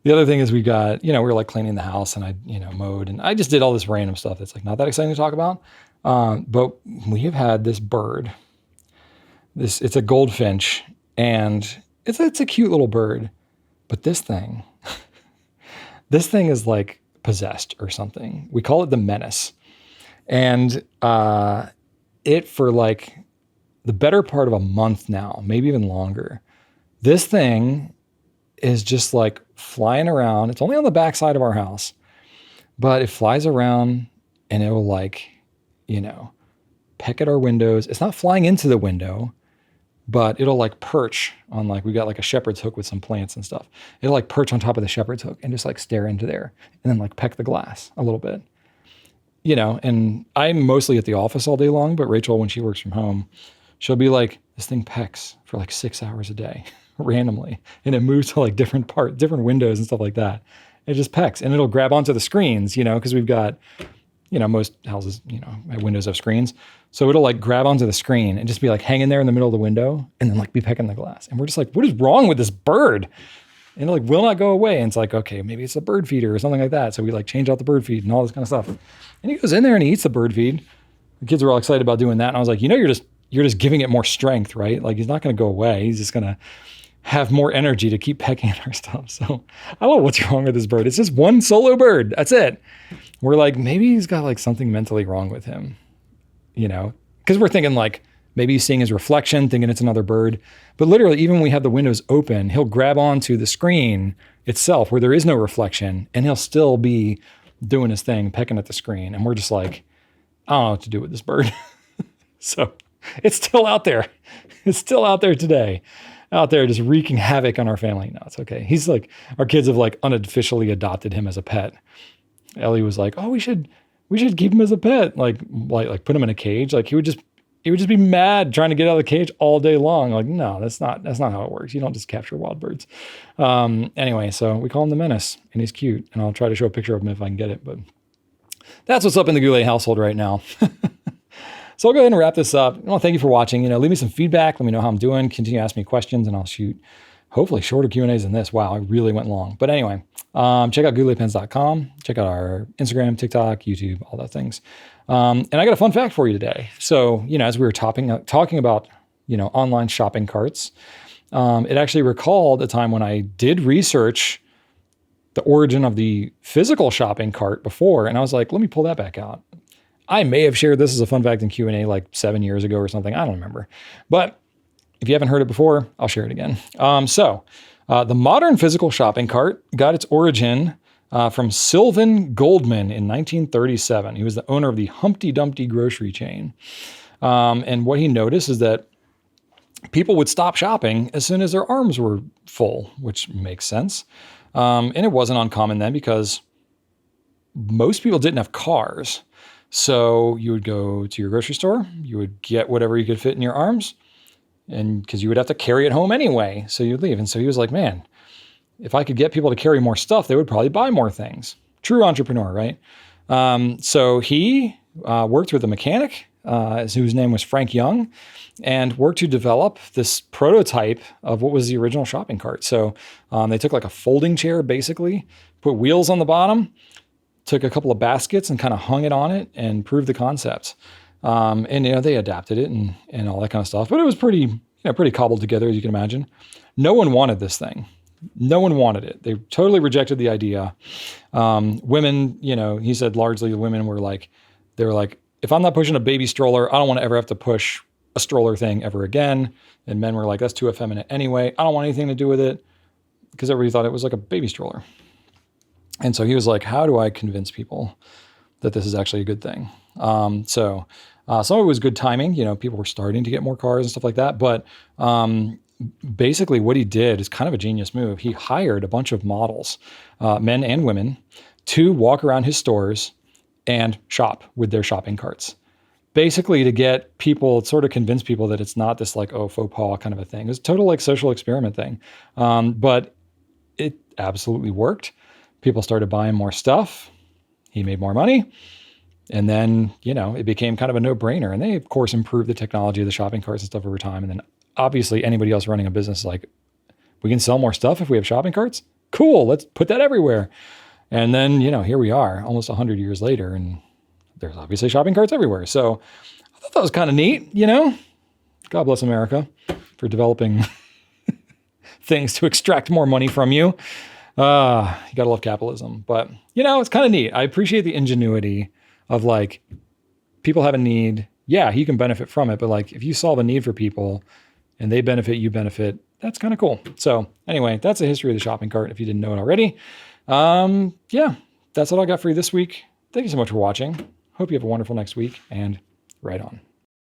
the other thing is we got, we were like cleaning the house and I, mowed, and I just did all this random stuff that's like not that exciting to talk about. But we have had this bird. It's a goldfinch, and it's a cute little bird, but this thing is like possessed or something. We call it the menace. And it for like the better part of a month now, maybe even longer, this thing is just like flying around. It's only on the back side of our house, but it flies around and it will like, peck at our windows. It's not flying into the window, but it'll like perch on we got like a shepherd's hook with some plants and stuff. It'll like perch on top of the shepherd's hook and just like stare into there and then like peck the glass a little bit, and I'm mostly at the office all day long, but Rachel, when she works from home, she'll be like, this thing pecks for like 6 hours a day randomly. And it moves to like different windows and stuff like that. It just pecks and it'll grab onto the screens, because we've got, most houses, have windows have screens. So it'll like grab onto the screen and just be like hanging there in the middle of the window and then like be pecking the glass. And we're just like, what is wrong with this bird? And it like will not go away. And it's like, okay, maybe it's a bird feeder or something like that. So we like change out the bird feed and all this kind of stuff. And he goes in there and he eats the bird feed. The kids were all excited about doing that. And I was like, you're just giving it more strength, right? Like he's not going to go away. He's just going to have more energy to keep pecking at our stuff. So I don't know what's wrong with this bird. It's just one solo bird. That's it. We're like, maybe he's got like something mentally wrong with him, because we're thinking like maybe he's seeing his reflection, thinking it's another bird. But literally, even when we have the windows open, he'll grab onto the screen itself where there is no reflection, and he'll still be doing his thing, pecking at the screen. And we're just like, I don't know what to do with this bird. So it's still out there. It's still out there today. Out there just wreaking havoc on our family. No, it's okay. He's like, our kids have like unofficially adopted him as a pet. Ellie was like, oh, we should keep him as a pet. Like put him in a cage. Like he would just be mad trying to get out of the cage all day long. Like, no, that's not how it works. You don't just capture wild birds. Anyway, so we call him the Menace, and he's cute. And I'll try to show a picture of him if I can get it, but that's what's up in the Goulet household right now. So I'll go ahead and wrap this up. Well, thank you for watching. Leave me some feedback. Let me know how I'm doing. Continue to ask me questions, and I'll shoot hopefully shorter Q&As than this. Wow, I really went long. But anyway, check out gouletpens.com. Check out our Instagram, TikTok, YouTube, all those things. And I got a fun fact for you today. So, as we were talking about, online shopping carts, it actually recalled a time when I did research the origin of the physical shopping cart before. And I was like, let me pull that back out. I may have shared this as a fun fact in Q&A like 7 years ago or something. I don't remember. But if you haven't heard it before, I'll share it again. The modern physical shopping cart got its origin from Sylvan Goldman in 1937. He was the owner of the Humpty Dumpty grocery chain. And what he noticed is that people would stop shopping as soon as their arms were full, which makes sense. And it wasn't uncommon then because most people didn't have cars. So you would go to your grocery store, you would get whatever you could fit in your arms, and because you would have to carry it home anyway. So you'd leave. And so he was like, man, if I could get people to carry more stuff, they would probably buy more things. True entrepreneur, right? So he worked with a mechanic whose name was Frank Young, and worked to develop this prototype of what was the original shopping cart. So they took like a folding chair, basically, put wheels on the bottom, took a couple of baskets and kind of hung it on it and proved the concept. And they adapted it and all that kind of stuff. But it was pretty cobbled together, as you can imagine. No one wanted this thing. No one wanted it. They totally rejected the idea. Women, he said largely the women were like, they were like, if I'm not pushing a baby stroller, I don't want to ever have to push a stroller thing ever again. And men were like, that's too effeminate anyway. I don't want anything to do with it, because everybody thought it was like a baby stroller. And so he was like, how do I convince people that this is actually a good thing? So some of it was good timing. People were starting to get more cars and stuff like that. But basically what he did is kind of a genius move. He hired a bunch of models, men and women, to walk around his stores and shop with their shopping carts. Basically to get people, sort of convince people that it's not this like, oh, faux pas kind of a thing. It was a total like social experiment thing. But it absolutely worked. People started buying more stuff. He made more money. And then, it became kind of a no-brainer. And they, of course, improved the technology of the shopping carts and stuff over time. And then obviously anybody else running a business is like, we can sell more stuff if we have shopping carts? Cool, let's put that everywhere. And then, here we are almost 100 years later, and there's obviously shopping carts everywhere. So I thought that was kind of neat, God bless America for developing things to extract more money from you. You gotta love capitalism. But, it's kind of neat. I appreciate the ingenuity of like, people have a need. Yeah, you can benefit from it. But like, if you solve a need for people and they benefit, you benefit, that's kind of cool. So anyway, that's the history of the shopping cart if you didn't know it already. Yeah, that's all I got for you this week. Thank you so much for watching. Hope you have a wonderful next week, and right on.